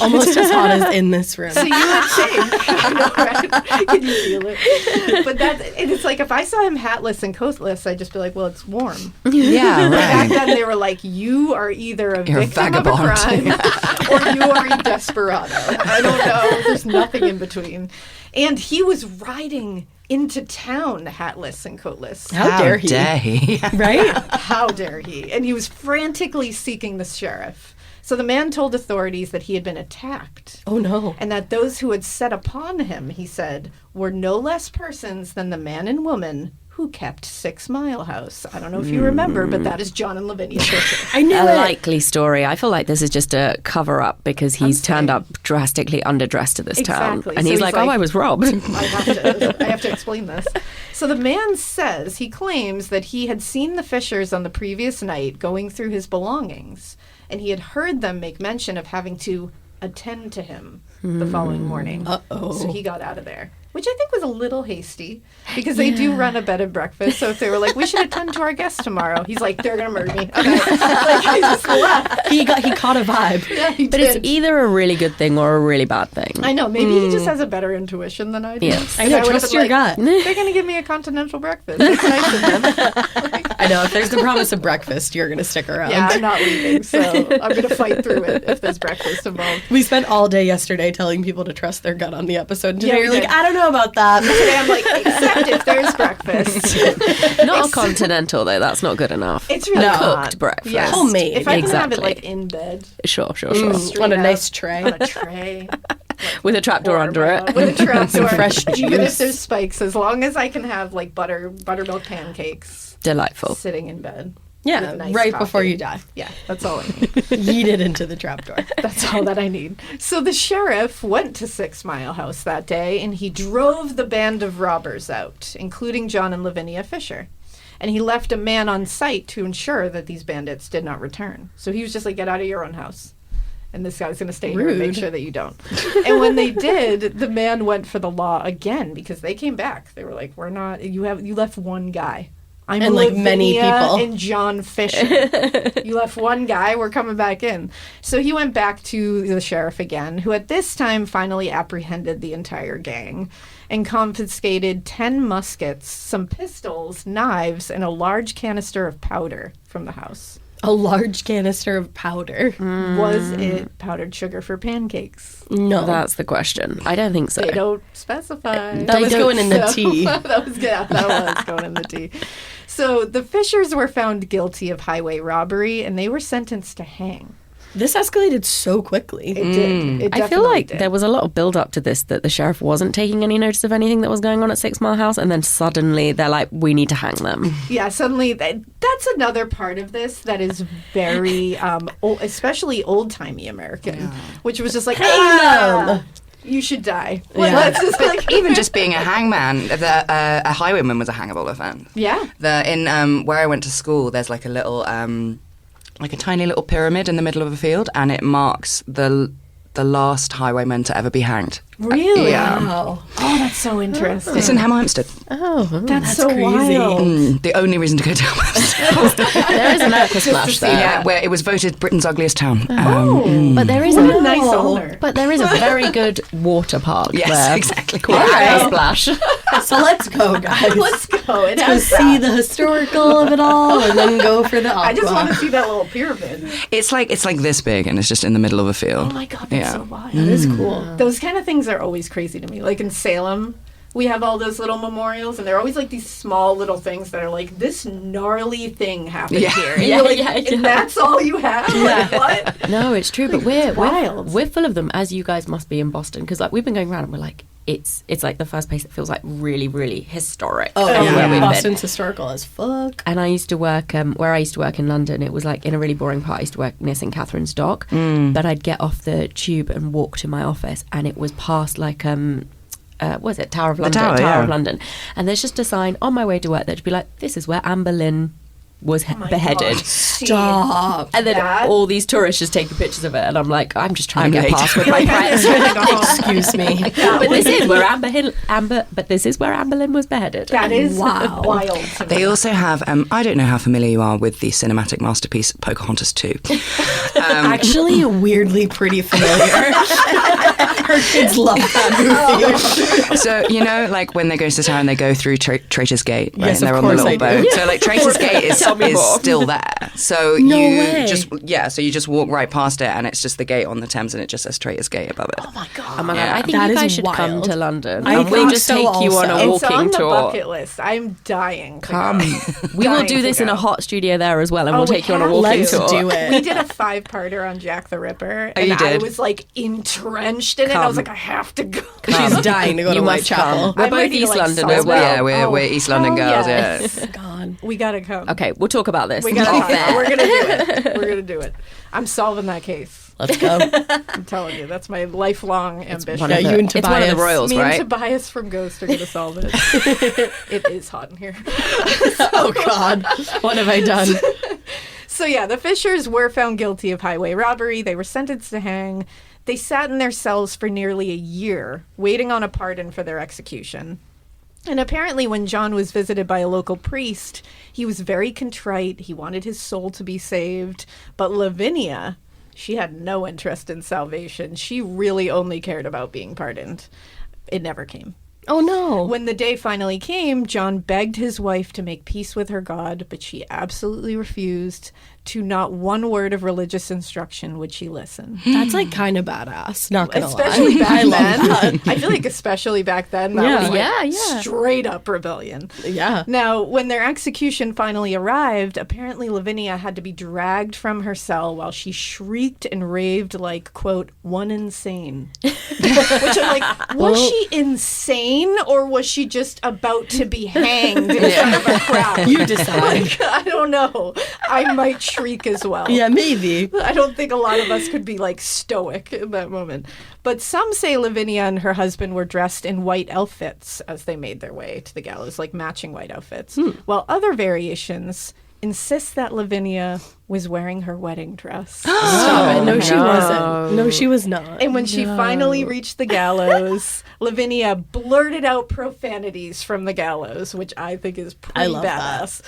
Almost as hot as in this room. So you would think, I know, right? Can you feel it? But it's like if I saw him hatless and coatless, I'd just be like, well, it's warm. Yeah, Back right. then, they were like, you are either a You're a victim of a vagabond. crime or you are a desperado. I don't know. There's nothing in between. And he was riding into town hatless and coatless. How dare he? Dare he? Right? How dare he? And he was frantically seeking the sheriff. So the man told authorities that he had been attacked. Oh no. And that those who had set upon him, he said, were no less persons than the man and woman who kept 6 Mile House. I don't know if you remember, but that is John and Lavinia Fisher. I knew A it. likely story. I feel like this is just a cover up because he's turned up drastically underdressed to this Exactly. town. And So he's he's like, like- oh, I was robbed. I have to explain this. So the man says, he claims that he had seen the Fishers on the previous night going through his belongings, and he had heard them make mention of having to attend to him the following morning. Uh-oh. So he got out of there. Which I think was a little hasty, because they do run a bed and breakfast. So if they were like, we should attend to our guests tomorrow, he's like, they're going to murder me. Okay. Like, he just left. He caught a vibe. Yeah, he But did. it's either a really good thing or a really bad thing. I know. Maybe he just has a better intuition than I do. Yes. I know, would've trust been your like, gut. They're going to give me a continental breakfast. It's nice of them. I know, if there's the promise of breakfast, you're going to stick around. Yeah, I'm not leaving, so I'm going to fight through it if there's breakfast involved. We spent all day yesterday telling people to trust their gut on the episode. And today Yeah, you're we like, did. I don't know about that. Today I'm like, except if there's breakfast. Not a continental, though. That's not good enough. It's really No. not. Cooked breakfast. Yes. Homemade. If I can have it Exactly. like in bed, Sure. straight on a up, nice tray. on a tray. With a trapdoor under it. With a trapdoor. fresh Even if juice. there's spikes, as long as I can have like buttermilk pancakes Delightful. sitting in bed. Yeah, with nice right coffee. before you die. Yeah, that's all I need. Yeet it into the trapdoor. That's all that I need. So the sheriff went to 6 Mile House that day, and he drove the band of robbers out, including John and Lavinia Fisher. And he left a man on site to ensure that these bandits did not return. So he was just like, get out of your own house. And this guy's going to stay here and make Rude. sure that you don't. And when they did, the man went for the law again because they came back. They were like, we're not, you left one guy. I'm And, like, Lavinia many people. and John Fisher. You left one guy, we're coming back in. So he went back to the sheriff again, who at this time finally apprehended the entire gang and confiscated 10 muskets, some pistols, knives, and a large canister of powder from the house. A large canister of powder. Was it powdered sugar for pancakes? No. That's the question. I don't think so. They don't specify. That was going in the So- tea. that was going in the tea. So the Fishers were found guilty of highway robbery, and they were sentenced to hang. This escalated so quickly. It did. It I feel definitely like did. there was a lot of build up to this, that the sheriff wasn't taking any notice of anything that was going on at 6 Mile House, and then suddenly they're like, we need to hang them. Yeah, suddenly that's another part of this that is very, especially old-timey American, which was just like, them. You should die. Yeah. Let's just like, Even just being a hangman, a highwayman was a hangable offence. yeah. In where I went to school, there's like a little, like a tiny little pyramid in the middle of a field, and it marks the last highwayman to ever be hanged. Really? Yeah. Wow. Oh, that's so interesting. It's in Hemel Hempstead. Oh, That's so crazy. wild. The only reason to go to Hemel Hempstead. there is an aqua splash there. Yeah, where it was voted Britain's ugliest town. But there is What a a nice owner. But there is a very good water park Yes, there. exactly. Called Yeah. Aqua Splash. So let's go, guys. Let's go. It Go has see that. the historical of it all and then go for the aqua. I just want to see that little pyramid. It's like this big, and it's just in the middle of a field. Oh my god, that's Yeah. so wild. That is cool. Those kind of things are always crazy to me. Like in Salem, we have all those little memorials, and they're always like these small little things that are like, this gnarly thing happened Yeah. here. And Yeah, you're like, yeah, yeah. and that's all you have? Like, what? No, it's true, but we're wild. we're full of them, as you guys must be in Boston, because like we've been going around and we're like, it's like the first place that feels like really, really historic. Oh, of yeah. where we've been. Boston's historical as fuck. And I used to work where I used to work in London. It was like in a really boring part. I used to work near St Catherine's Dock, but I'd get off the tube and walk to my office, and it was past like what was it, Tower of London? Tower, yeah. of London. And there's just a sign on my way to work that'd be like, this is where Anne Boleyn was beheaded. Stop. And then That- all these tourists just taking pictures of it, and I'm like, I'm just trying to I'm get late. past with my friends. Excuse me. But this is where this is where Anne Boleyn was beheaded. That is Wow. wild to me. They also have, I don't know how familiar you are with the cinematic masterpiece Pocahontas 2. Actually, weirdly pretty familiar. Her kids love that movie. So, you know, like when they go to the tower and they go through Traitor's Gate, right? Yes, and they're of on the course little I do. boat. So, like, Traitor's Gate is still there. So No you way. so you just walk right past it, and it's just the gate on the Thames, and it just says Traitor's Gate above it. Oh my god. Oh my Yeah. god! I think That you guys is should come wild. to London. I and we'll think just so take you on a also. It's on walking the tour. bucket list. I'm dying to Come. go. We will Dying do to this in go. a hot studio there as well, and we'll we take you on a have walking Let's tour. do it. We did a 5-parter on Jack the Ripper, and you I did? was like entrenched in it. I was like, I have to go. She's dying to go You to must Whitechapel. come. We're I'm both ready to, East like, London solve as it. well. Yeah, we're East London hell girls, yes. yeah. God. We gotta come. Okay, we'll talk about this. We gotta Off air. We're gonna do it. We're gonna do it. I'm solving that case. Let's go. I'm telling you, that's my lifelong ambition. one Yeah, of the- you and it's one of the Tobias. royals, Me right? and Tobias from Ghost are gonna solve it. It is hot in here. Oh, God. What have I done? So yeah, the Fishers were found guilty of highway robbery. They were sentenced to hang. They sat in their cells for nearly a year, waiting on a pardon for their execution. And apparently when John was visited by a local priest, he was very contrite. He wanted his soul to be saved. But Lavinia, she had no interest in salvation. She really only cared about being pardoned. It never came. Oh, no. When the day finally came, John begged his wife to make peace with her God, but she absolutely refused. To not one word of religious instruction would she listen. That's like kind of badass, not gonna Especially lie. back I love then. that. I feel like especially back then, that was like Yeah. straight up rebellion. Yeah. Now, when their execution finally arrived, apparently Lavinia had to be dragged from her cell while she shrieked and raved like, quote, one insane. Which I'm like, was she insane or was she just about to be hanged in front of a crowd? You decide. Like, I don't know. I might shriek as well. Yeah, maybe. I don't think a lot of us could be like stoic in that moment. But some say Lavinia and her husband were dressed in white outfits as they made their way to the gallows, like matching white outfits. While other variations insist that Lavinia was wearing her wedding dress. Stop it. No, she wasn't. No, she was not. And when she finally reached the gallows, Lavinia blurted out profanities from the gallows, which I think is pretty love badass.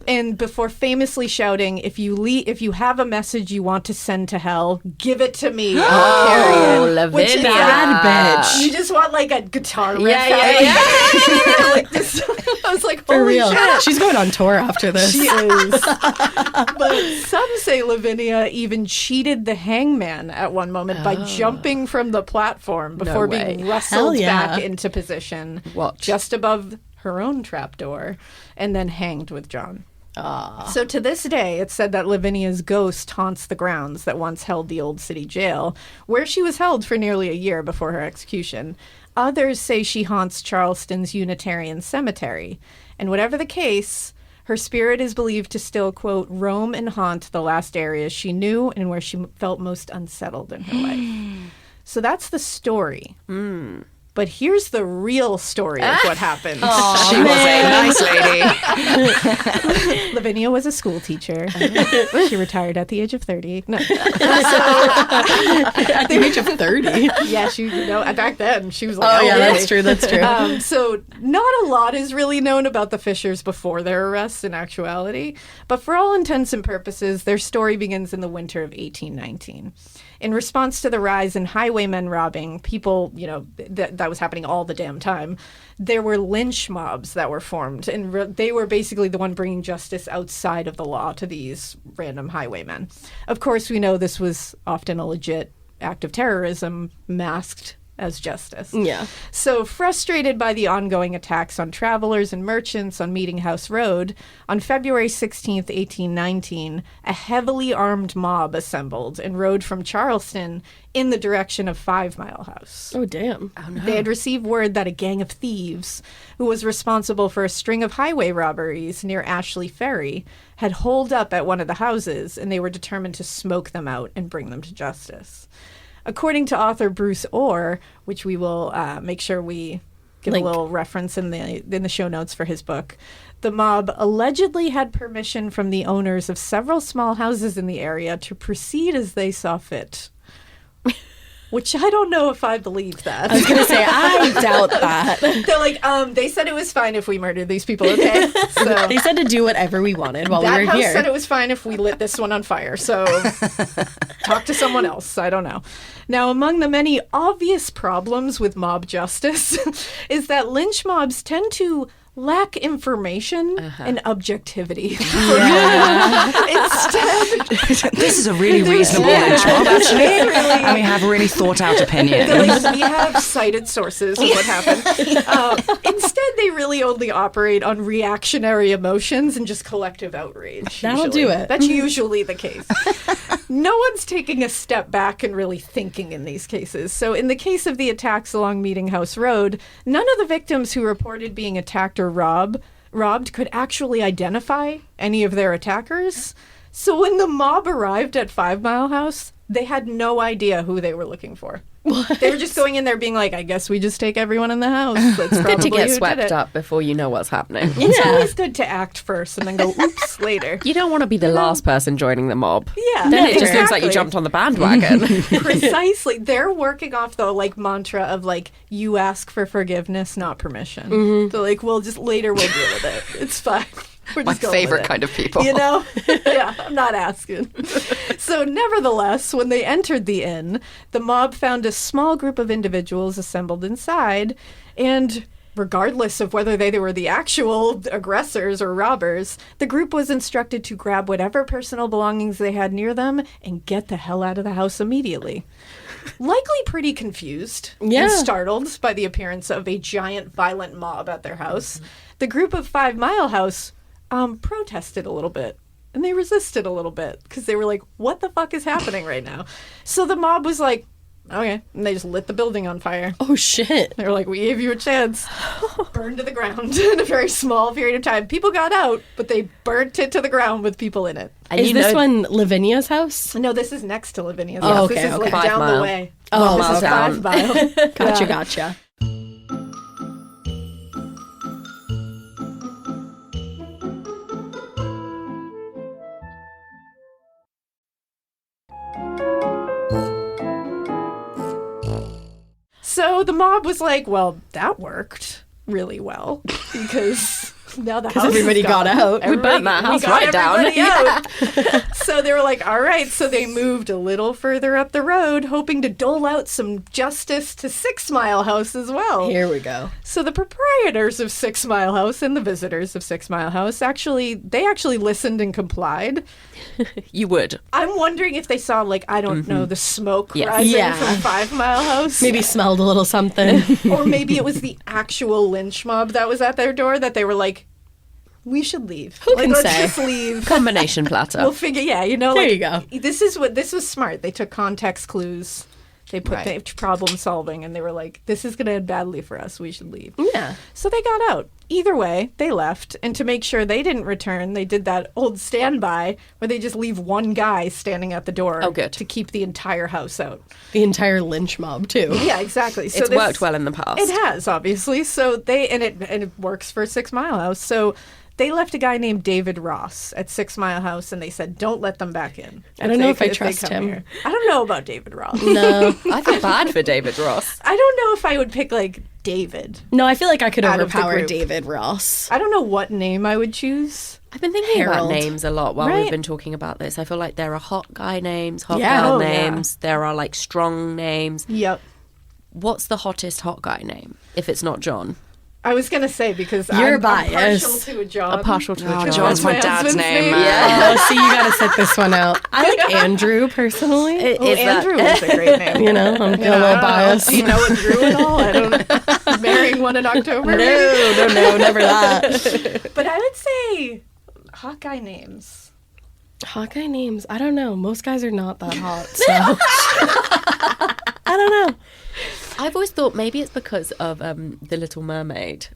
And before famously shouting, if you have a message you want to send to hell, give it to me. I'll carry it. Lavinia. Which is Bad bitch. You just want like a guitar riff. Yeah. Like this. I was like, For holy real. shit. She's going on tour after this. She is. But some say Lavinia even cheated the hangman at one moment by jumping from the platform before being Hell wrestled yeah. back into position What? just above her own trapdoor and then hanged with John. So to this day, it's said that Lavinia's ghost haunts the grounds that once held the old city jail, where she was held for nearly a year before her execution. Others say she haunts Charleston's Unitarian Cemetery. And whatever the case, her spirit is believed to still, quote, roam and haunt the last areas she knew and where she felt most unsettled in her life. So that's the story. But here's the real story of what happened. She was a nice lady. Lavinia was a school teacher. She retired at the age of 30. No. At the age of 30. Yeah, back then she was like, Oh, yeah, really? that's true. So not a lot is really known about the Fishers before their arrests in actuality, but for all intents and purposes, their story begins in the winter of 1819. In response to the rise in highwaymen robbing people, that was happening all the damn time, there were lynch mobs that were formed, and they were basically the one bringing justice outside of the law to these random highwaymen. Of course, we know this was often a legit act of terrorism masked as justice. Yeah. So frustrated by the ongoing attacks on travelers and merchants on Meeting House Road, on February 16th, 1819, a heavily armed mob assembled and rode from Charleston in the direction of 5 Mile House. Oh, damn. They had received word that a gang of thieves, who was responsible for a string of highway robberies near Ashley Ferry, had holed up at one of the houses, and they were determined to smoke them out and bring them to justice. According to author Bruce Orr, which we will make sure we give a little reference in the show notes for his book, the mob allegedly had permission from the owners of several small houses in the area to proceed as they saw fit. Which I don't know if I believe that. I was going to say, I doubt that. They're like, they said it was fine if we murdered these people, okay? So They said to do whatever we wanted while we that were house here. said it was fine if we lit this one on fire. So talk to someone else. I don't know. Now, among the many obvious problems with mob justice is that lynch mobs tend to lack information and objectivity. Instead, This is a really reasonable lynch mob, actually. And we have a really thought out opinion. we have cited sources of what happened. Instead, they really only operate on reactionary emotions and just collective outrage. That'll usually. do it. That's usually the case. No one's taking a step back and really thinking in these cases. So in the case of the attacks along Meeting House Road, none of the victims who reported being attacked or robbed could actually identify any of their attackers. So when the mob arrived at 5 Mile House, they had no idea who they were looking for. What? They were just going in there being like, I guess we just take everyone in the house. That's Good probably to get who did swept it. up before you know what's happening. It's always good to act first and then go, oops, later. You don't want to be the last person joining the mob. Yeah. Then it just looks like exactly. you jumped on the bandwagon. Precisely. They're working off the mantra of you ask for forgiveness, not permission. So we'll deal with it. It's fine. We're My just going favorite with it. kind of people. Yeah, I'm not asking. So nevertheless, when they entered the inn, the mob found a small group of individuals assembled inside, and regardless of whether they were the actual aggressors or robbers, the group was instructed to grab whatever personal belongings they had near them and get the hell out of the house immediately. Likely pretty confused and startled by the appearance of a giant violent mob at their house, the group of 5 Mile House protested a little bit. And they resisted a little bit because they were like, what the fuck is happening right now? So the mob was like, okay. And they just lit the building on fire. Oh, shit. They were like, we gave you a chance. Burned to the ground in a very small period of time. People got out, but they burnt it to the ground with people in it. And Is this one Lavinia's house? No, this is next to Lavinia's Oh, house. okay, This is like 5 down Mile. the way. Oh, This is okay. 5 Mile. Gotcha, Yeah. gotcha. So the mob was like, well, that worked really well because now the house everybody is got gone. out. We burnt that house we got right down. everybody out. So they were like, all right. So they moved a little further up the road, hoping to dole out some justice to 6 Mile House as well. Here we go. So the proprietors of 6 Mile House and the visitors of 6 Mile House actually listened and complied. You would. I'm wondering if they saw, like, I don't know, the smoke Yes. rising Yeah. from 5 Mile House. Maybe smelled a little something. Or maybe it was the actual lynch mob that was at their door that they were like, we should leave. Who like, can let's say? just leave. Combination platter. We'll figure, There like, you go. This was smart. They took context clues. They put Right. the problem solving, and they were like, this is going to end badly for us. We should leave. Yeah. So they got out. Either way, they left. And to make sure they didn't return, they did that old standby where they just leave one guy standing at the door Oh, good. to keep the entire house out. The entire lynch mob, too. Yeah, exactly. So It's this- worked well in the past. It has, obviously. So it works for 6 Mile House. So they left a guy named David Ross at 6 Mile House, and they said, don't let them back in. I don't know if I they trust come him. here. I don't know about David Ross. No. I feel bad for David Ross. I don't know if I would pick, like, David. No, I feel like I could Out of the overpower group. David Ross. I don't know what name I would choose. I've been thinking Harold. about names a lot while Right? we've been talking about this. I feel like there are hot guy names, hot Yeah. girl Oh, yeah. names. There are like strong names. Yep. What's the hottest hot guy name? If it's not John, I was going to say, because You're I'm biased. partial to a John. a partial to a Oh, John. John's my That's my dad's husband's name. name. Oh, see, you gotta set this one out. I like Andrew, personally. Oh, Is that- Andrew is a great name. You know, I'm feeling a little biased. Do you know what Drew at all? I don't know. Marrying one in October? maybe? No, never that. But I would say hot guy names. Hawkeye names, I don't know. Most guys are not that hot, so. I don't know. I've always thought maybe it's because of The Little Mermaid.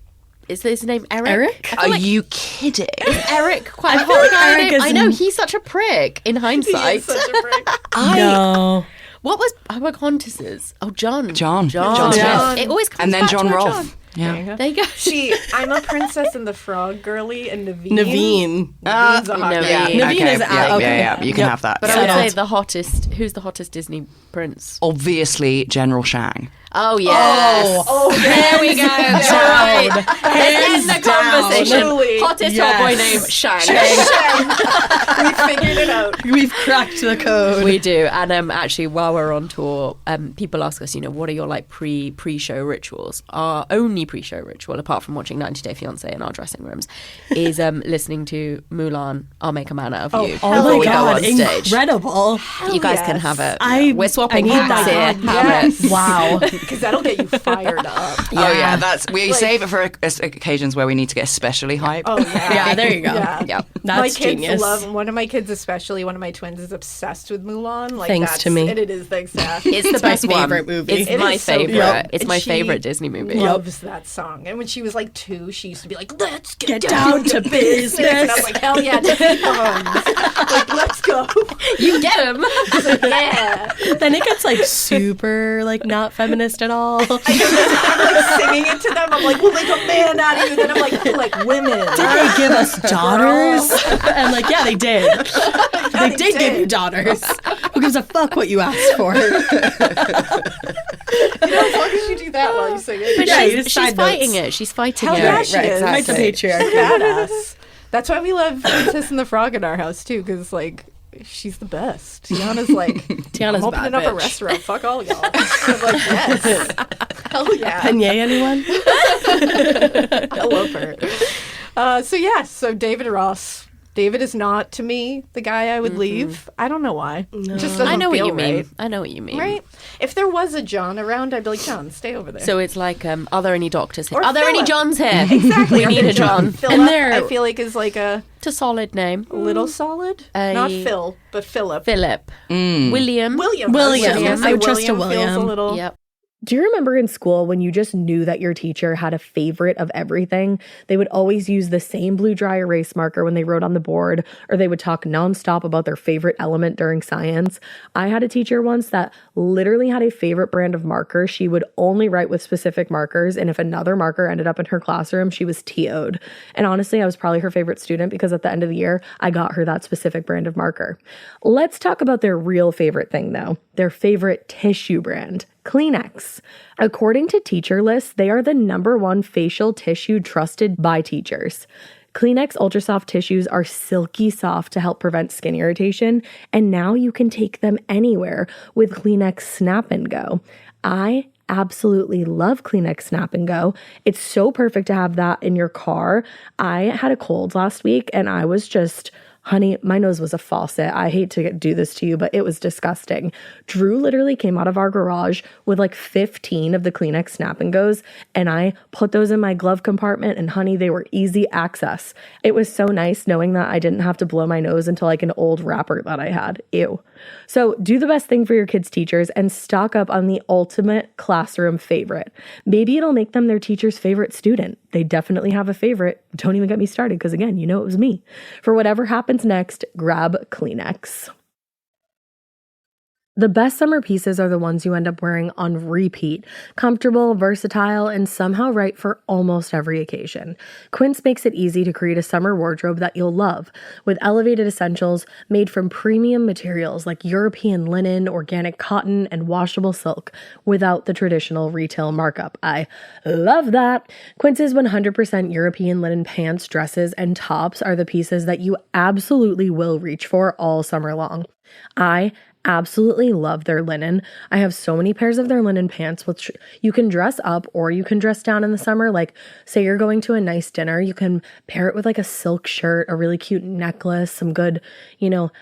Is his name Eric? Eric? I feel Are like you kidding? Eric quite a I feel hot like guy Eric name? is I know, he's such a prick in He hindsight. is such a prick. No. What was Pocahontas's? Oh, John. John John. Smith. It always comes And then back John to a Rolfe. John. Yeah. There you go. See, I'm a Princess and the Frog girly, and Naveen. Naveen. Naveen's a hot Naveen. guy. Yeah, Naveen okay, is yeah, out. Okay. yeah. You can Yep. have that. But Yeah. I would Settled. say the hottest. Who's the hottest Disney prince? Obviously, General Shang. Oh yes. Oh, There we go. All right. Let's end the conversation. Truly. Hottest Yes. hot boy name, Shang. we figured it out. We've cracked the code. We do, and actually, while we're on tour, people ask us, what are your like pre-show rituals? Our only pre-show ritual, apart from watching 90 Day Fiancé in our dressing rooms, is listening to Mulan. I'll Make a Man Out of You. Oh before my we go god, on stage. incredible. You guys yes. can have it. I- We're swapping I need hats that. here. Have Yes. it. Wow. Because that'll get you fired up. Oh yeah, we save it for occasions where we need to get especially hyped. Oh, yeah. Yeah, there you go. Yeah. Yep. That's my kids genius. love, one of my kids especially, one of my twins is obsessed with Mulan. Like, Thanks that's, to me. And it is thanks to Ash. It's the It's my best one. favorite movie. It's It my is so favorite. good. It's And my she favorite Disney movie. Loves that song. And when she was like 2, she used to be like, let's get down to business. And I was like, hell yeah, Disney songs. Like, let's go. You get him. Yeah. Then it gets like super like not feminist at all. I'm like singing it to them. I'm like, we'll make a man out of you. Then I'm like women. Did they give us daughters? I'm like, yeah, they did. They did give you daughters. Who gives a fuck what you asked for? As long as you do that while you sing it. But Yeah, you she's just side fighting notes. it. She's fighting Hell it. yeah, she is. Fight the Exactly. patriarchy. Badass. That's why we love Princess and the Frog in our house too, because like she's the best. Tiana's like, Tiana's I'm opening up a restaurant. Fuck all y'all. I'm like, yes. Hell yeah. Beignet, anyone? I love her. So David Ross. David is not, to me, the guy I would leave. I don't know why. No. It just doesn't I know what feel you mean. right. I know what you mean. Right? If there was a John around, I'd be like, John, stay over there. So it's like, are there any doctors here? Or Are there any Philip. Johns here? Exactly. We need a John. Philip, I feel like, is like a solid name. little solid. Not Phil, but Philip. Philip. William. William. I would trust a Feels a William. little... Yep. Do you remember in school when you just knew that your teacher had a favorite of everything? They would always use the same blue dry erase marker when they wrote on the board, or they would talk nonstop about their favorite element during science. I had a teacher once that literally had a favorite brand of marker. She would only write with specific markers, and if another marker ended up in her classroom, she was TO'd. And honestly, I was probably her favorite student because at the end of the year, I got her that specific brand of marker. Let's talk about their real favorite thing, though. Their favorite tissue brand. Kleenex. According to Teacher Lists, they are the #1 facial tissue trusted by teachers. Kleenex Ultra Soft tissues are silky soft to help prevent skin irritation, and now you can take them anywhere with Kleenex Snap and Go. I absolutely love Kleenex Snap and Go. It's so perfect to have that in your car. I had a cold last week and I was just... Honey, my nose was a faucet. I hate to do this to you, but it was disgusting. Drew literally came out of our garage with like 15 of the Kleenex Snap and Goes, and I put those in my glove compartment, and honey, they were easy access. It was so nice knowing that I didn't have to blow my nose into like an old wrapper that I had. Ew. So do the best thing for your kids' teachers and stock up on the ultimate classroom favorite. Maybe it'll make them their teacher's favorite student. They definitely have a favorite. Don't even get me started because, again, you know it was me. For whatever happens next, grab Kleenex. The best summer pieces are the ones you end up wearing on repeat. Comfortable, versatile, and somehow right for almost every occasion. Quince makes it easy to create a summer wardrobe that you'll love, with elevated essentials made from premium materials like European linen, organic cotton, and washable silk, without the traditional retail markup. I love that! Quince's 100% European linen pants, dresses, and tops are the pieces that you absolutely will reach for all summer long. I absolutely love their linen. I have so many pairs of their linen pants, which you can dress up or you can dress down in the summer. Like, say you're going to a nice dinner, you can pair it with like a silk shirt, a really cute necklace, some good,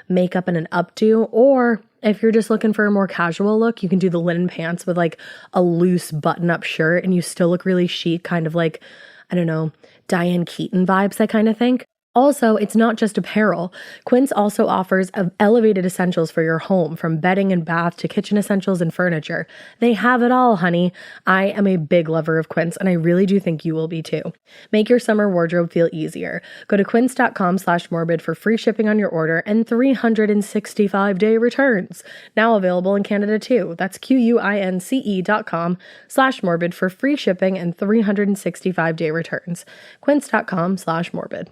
makeup and an updo. Or if you're just looking for a more casual look, you can do the linen pants with like a loose button-up shirt and you still look really chic, kind of like, I don't know, Diane Keaton vibes, I kind of think. Also, it's not just apparel. Quince also offers elevated essentials for your home, from bedding and bath to kitchen essentials and furniture. They have it all, honey. I am a big lover of Quince, and I really do think you will be too. Make your summer wardrobe feel easier. Go to quince.com/morbid for free shipping on your order and 365-day returns. Now available in Canada too. That's QUINCE.com/morbid for free shipping and 365-day returns. Quince.com/morbid.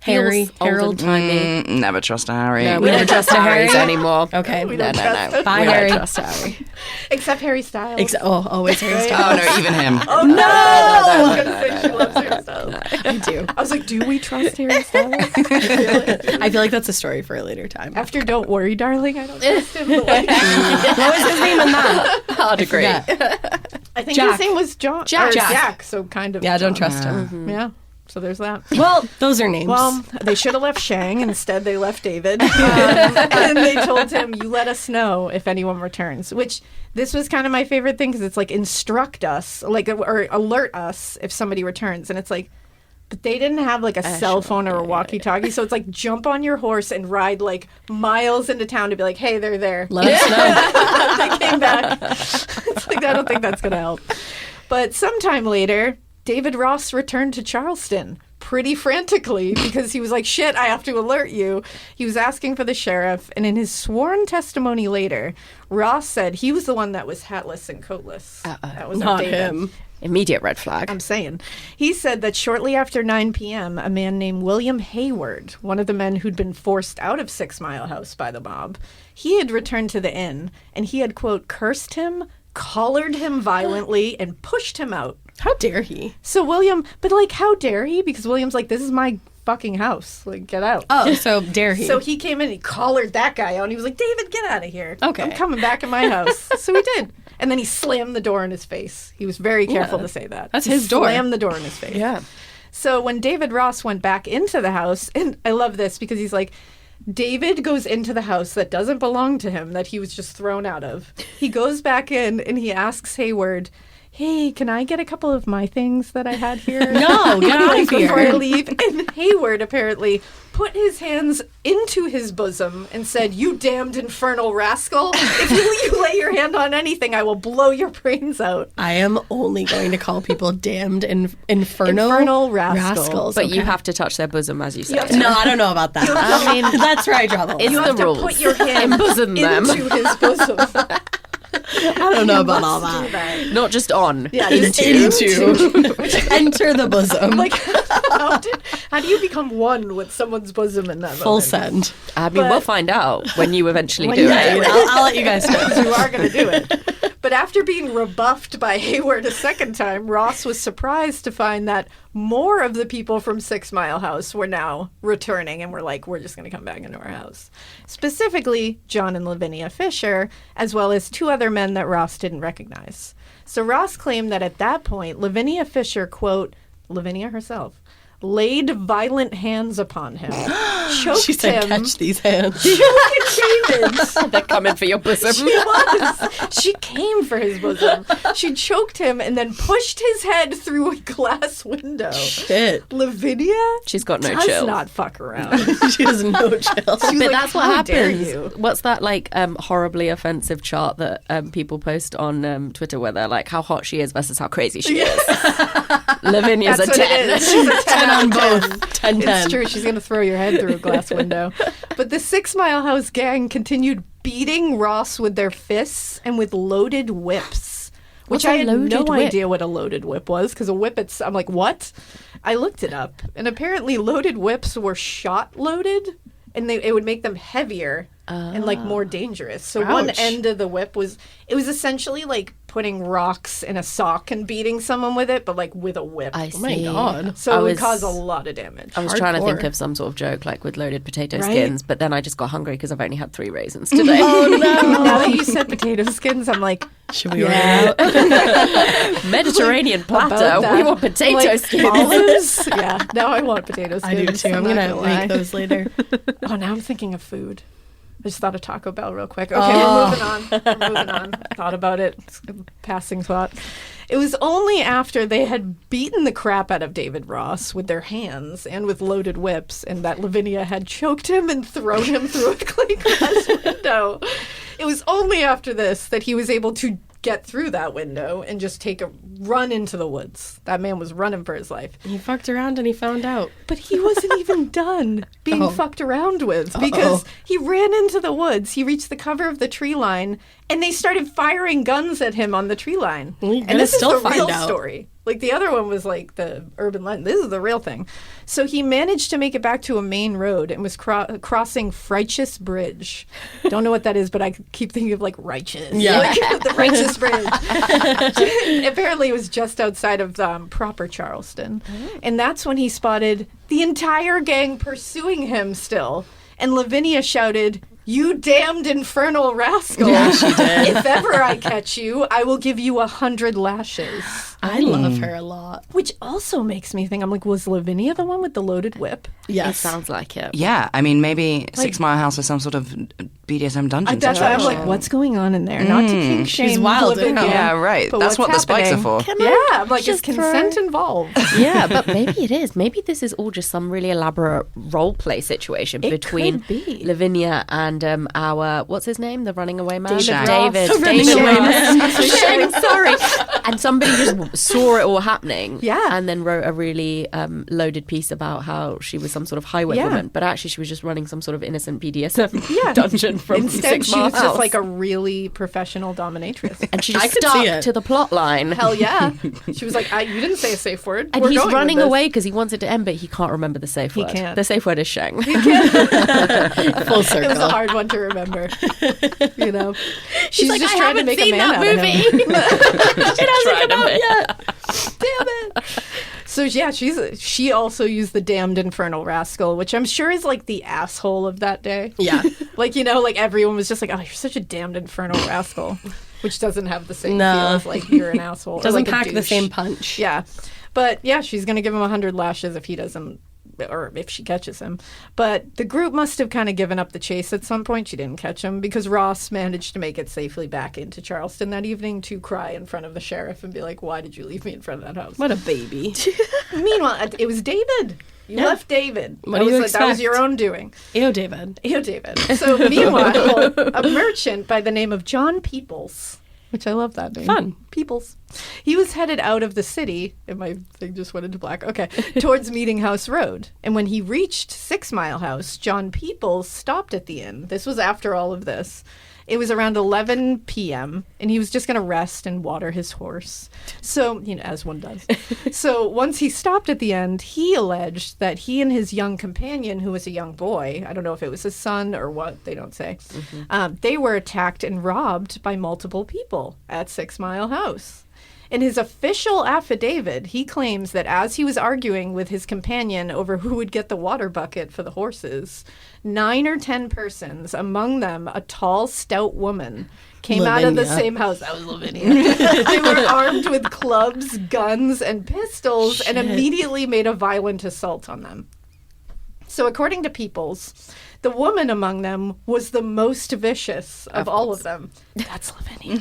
Harry, Harold. Never trust a Harry. No, we don't trust Harry's anymore. Okay. We don't trust no. him. Bye, We Harry. don't trust Harry. Except Harry Styles. Always Harry Oh, Styles. no, even him. Oh, no! I was going to say she loves Harry Styles. I do. I was like, do we trust Harry Styles? I feel like that's a story for a later time. After Don't Worry, Darling, I don't trust him. What was his name in that? Hard agree. I think Jack. his name was John. Jack. Or Jack, so kind of. Yeah, don't John. trust him. Yeah. So there's that. Well, those are names. Well, they should have left Shang. Instead, they left David. And they told him, you let us know if anyone returns. Which, this was kind of my favorite thing, because it's like, instruct us, like, or alert us if somebody returns. And it's like, but they didn't have like a cell phone or a walkie-talkie. So it's like, jump on your horse and ride like miles into town to be like, hey, they're there. Let us know. They came back. It's like, I don't think that's going to help. But sometime later, David Ross returned to Charleston pretty frantically because he was like, shit, I have to alert you. He was asking for the sheriff, and in his sworn testimony later, Ross said he was the one that was hatless and coatless. That was Not David. him. Immediate red flag. I'm saying. He said that shortly after 9 p.m., a man named William Hayward, one of the men who'd been forced out of 6 Mile House by the mob, he had returned to the inn, and he had, quote, cursed him, collared him violently, and pushed him out. How dare he? So William, but like, how dare he? Because William's like, this is my fucking house. Like, get out. Oh, so dare he? So he came in, he collared that guy out, and he was like, David, get out of here. Okay. I'm coming back in my house. So he did. And then he slammed the door in his face. He was very careful to say that. That's He his door. Slammed the door in his face. Yeah. So when David Ross went back into the house, and I love this because he's like, David goes into the house that doesn't belong to him, that he was just thrown out of. He goes back in and he asks Hayward, hey, can I get a couple of my things that I had here? No, get out of Before I here. leave. And Hayward apparently put his hands into his bosom and said, you damned infernal rascal. If you lay your hand on anything, I will blow your brains out. I am only going to call people damned infernal rascals. But you have to touch their bosom, as you said. No, I don't know about that. I mean, that's where I draw the line. It's You the have to rules. put your hand Embosom them. into his bosom. I don't know about all Must do that. that. Not just on. Yeah, Into. Enter the bosom. Like, how do you become one with someone's bosom in that Full moment? send. I mean, we'll find out when you eventually When do you it. do it. I'll let you guys know. You are going to do it. But after being rebuffed by Hayward a second time, Ross was surprised to find that more of the people from 6 Mile House were now returning and were like, we're just going to come back into our house. Specifically, John and Lavinia Fisher, as well as 2 other men that Ross didn't recognize. So Ross claimed that at that point, Lavinia Fisher, quote, Lavinia herself, laid violent hands upon him, choked She said, him. catch these hands. Look at David. They're coming for your bosom. She was. She came for his bosom. She choked him and then pushed his head through a glass window. Shit. Lavinia She's got no does chill. not fuck around. She has no chill. She was But like, that's what "How dare happens. you?" What's that like horribly offensive chart that people post on Twitter where they're like how hot she is versus how crazy she is? Lavinia's That's a what 10. it is. She's a 10 on out of both. 10. It's true. She's going to throw your head through a glass window. But the 6 Mile House gang continued beating Ross with their fists and with loaded whips. Which What's a I had no loaded whip? idea what a loaded whip was, because a whip, I'm like, what? I looked it up, and apparently loaded whips were shot loaded, and it would make them heavier and like more dangerous. So one Ouch. end of the whip was essentially like putting rocks in a sock and beating someone with it, but like with a whip. I Oh my see. God. So I it would was- cause a lot of damage. I was trying to think Hardcore. of some sort of joke like with loaded potato Right? skins, but then I just got hungry because I've only had 3 raisins today. Oh no! Now that you said potato skins, I'm like, Should we order it? Mediterranean about platter. that. We want potato Like, skins. olives? Yeah, now I want potato skins. I do too. I'm not going to lie. make those later. Oh, now I'm thinking of food. I just thought of Taco Bell real quick. Okay, we're moving on. We're moving on. Thought about it. It's a passing thought. It was only after they had beaten the crap out of David Ross with their hands and with loaded whips, and that Lavinia had choked him and thrown him through a clay glass window. It was only after this that he was able to get through that window and just take a run into the woods. That man was running for his life. He fucked around and he found out. But he wasn't even done being Oh. fucked around with because he ran into the woods. He reached the cover of the tree line and they started firing guns at him on the tree line. Well, you're And gonna this still is the find real out. story. Like the other one was like the urban legend. This is the real thing. So he managed to make it back to a main road and was crossing Righteous Bridge. Don't know what that is, but I keep thinking of like righteous. Yeah. Like, the Righteous Bridge. Apparently it was just outside of proper Charleston. And that's when he spotted the entire gang pursuing him still. And Lavinia shouted, "You damned infernal rascal. Yeah, she did. If ever I catch you, I will give you 100 lashes." I love her a lot. Which also makes me think, I'm like, was Lavinia the one with the loaded whip? Yes. It sounds like it. Yeah, I mean, maybe 6 Mile House was some sort of BDSM dungeon. That's why I'm situation. like, what's going on in there? Not to kink shame wild, Lavinia, Yeah, right. but That's what's what the spikes are happening? for. Yeah, I'm like, is just consent involved? Yeah, but maybe it is. Maybe this is all just some really elaborate role play situation It between could be. Lavinia and our what's his name, the running away man, David David. Ross. David Running away Ross. man. Sorry. And somebody just saw it all happening, Yeah. and then wrote a really loaded piece about how she was some sort of highway Yeah. woman, but actually she was just running some sort of innocent BDSM Yeah. dungeon from Instead, 6 she Mile was just House. like a really professional dominatrix. and she I just could see stuck it. to the plot line. Hell yeah. She was like, you didn't say a safe word. And We're he's going with running this." away because he wants it to end, but he can't remember the safe He word. can't. The safe word is Sheng. Full It was a circle. hard one to remember. You know, she's like, just "I trying to haven't make a seen man that out of him. movie." It hasn't come out yet. Damn it. So yeah, she also used the damned infernal rascal, which I'm sure is like the asshole of that day. Yeah. Like, you know, like everyone was just like, oh, you're such a damned infernal rascal, which doesn't have the same feel as like you're an asshole. Doesn't or like pack the same punch. Yeah. But yeah, she's going to give him 100 lashes if he doesn't, or if she catches him. But the group must have kind of given up the chase at some point. She didn't catch him because Ross managed to make it safely back into Charleston that evening to cry in front of the sheriff and be like, why did you leave me in front of that house? What a baby. Meanwhile, it was David. You left David. What do you expect? That was your own doing. Ew, David. Ew, David. So meanwhile, a merchant by the name of John Peoples, which I love that name. Fun. Peoples. He was headed out of the city, and my thing just went into black. Okay. Towards Meeting House Road. And when he reached 6 Mile House, John Peoples stopped at the inn. This was after all of this. It was around 11 p.m., and he was just going to rest and water his horse. So, you know, as one does. So once he stopped at the end, he alleged that he and his young companion, who was a young boy, I don't know if it was his son or what, they don't say, they were attacked and robbed by multiple people at 6 Mile House. In his official affidavit, he claims that as he was arguing with his companion over who would get the water bucket for the horses, 9 or 10 persons, among them a tall, stout woman, came out of the same house. That was Lavinia. They were armed with clubs, guns, and pistols and immediately made a violent assault on them. So according to Peoples, the woman among them was the most vicious of all of them. That's Lavinia.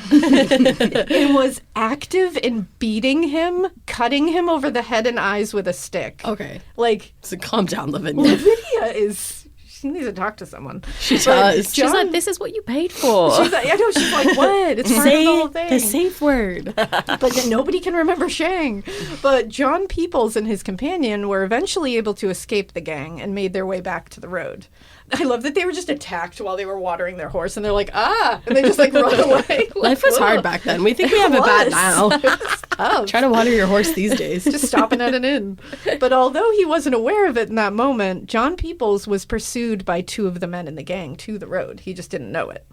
And was active in beating him, cutting him over the head and eyes with a stick. Okay. Like, So calm down, Lavinia. Lavinia is... She needs to talk to someone. She does. She's like, this is what you paid for. She's like, I know. She's like, what? It's part of the whole thing. the safe word. But then nobody can remember Shang. But John Peoples and his companion were eventually able to escape the gang and made their way back to the road. I love that they were just attacked while they were watering their horse, and they're like, and they just like run away. Life was hard back then. We think we have it bad now. Tough. Try to water your horse these days. Just stopping at an inn. But although he wasn't aware of it in that moment, John Peoples was pursued by 2 of the men in the gang to the road. He just didn't know it.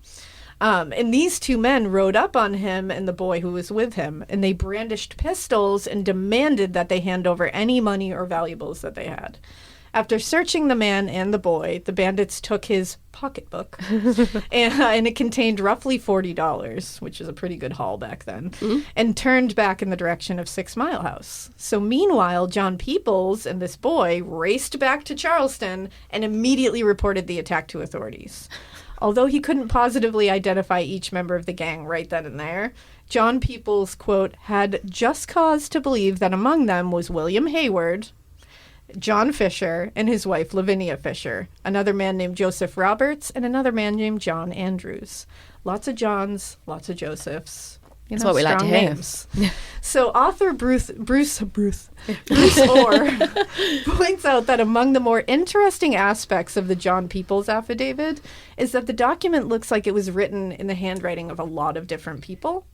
And these 2 men rode up on him and the boy who was with him, and they brandished pistols and demanded that they hand over any money or valuables that they had. After searching the man and the boy, the bandits took his pocketbook, and it contained roughly $40, which is a pretty good haul back then, and turned back in the direction of 6 Mile House. So meanwhile, John Peoples and this boy raced back to Charleston and immediately reported the attack to authorities. Although he couldn't positively identify each member of the gang right then and there, John Peoples, quote, had just cause to believe that among them was William Hayward, John Fisher, and his wife Lavinia Fisher, another man named Joseph Roberts, and another man named John Andrews. Lots of Johns, lots of Josephs. That's what we like to hear. Names. So author Bruce Orr points out that among the more interesting aspects of the John Peoples affidavit is that the document looks like it was written in the handwriting of a lot of different people.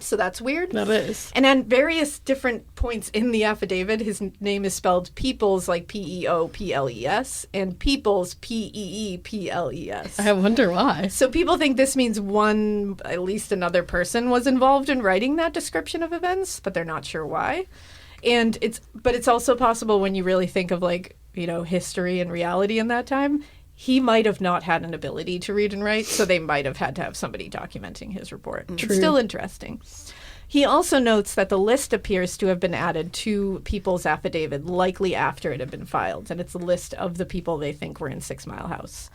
So that's weird. That is. And at various different points in the affidavit, his name is spelled Peoples, like Peoples, and Peoples, Peeples. I wonder why. So people think this means at least another person was involved in writing that description of events, but they're not sure why. And it's also possible when you really think of, like, you know, history and reality in that time, he might have not had an ability to read and write, so they might have had to have somebody documenting his report. True. It's still interesting. He also notes that the list appears to have been added to People's affidavit likely after it had been filed, and it's a list of the people they think were in 6 Mile House.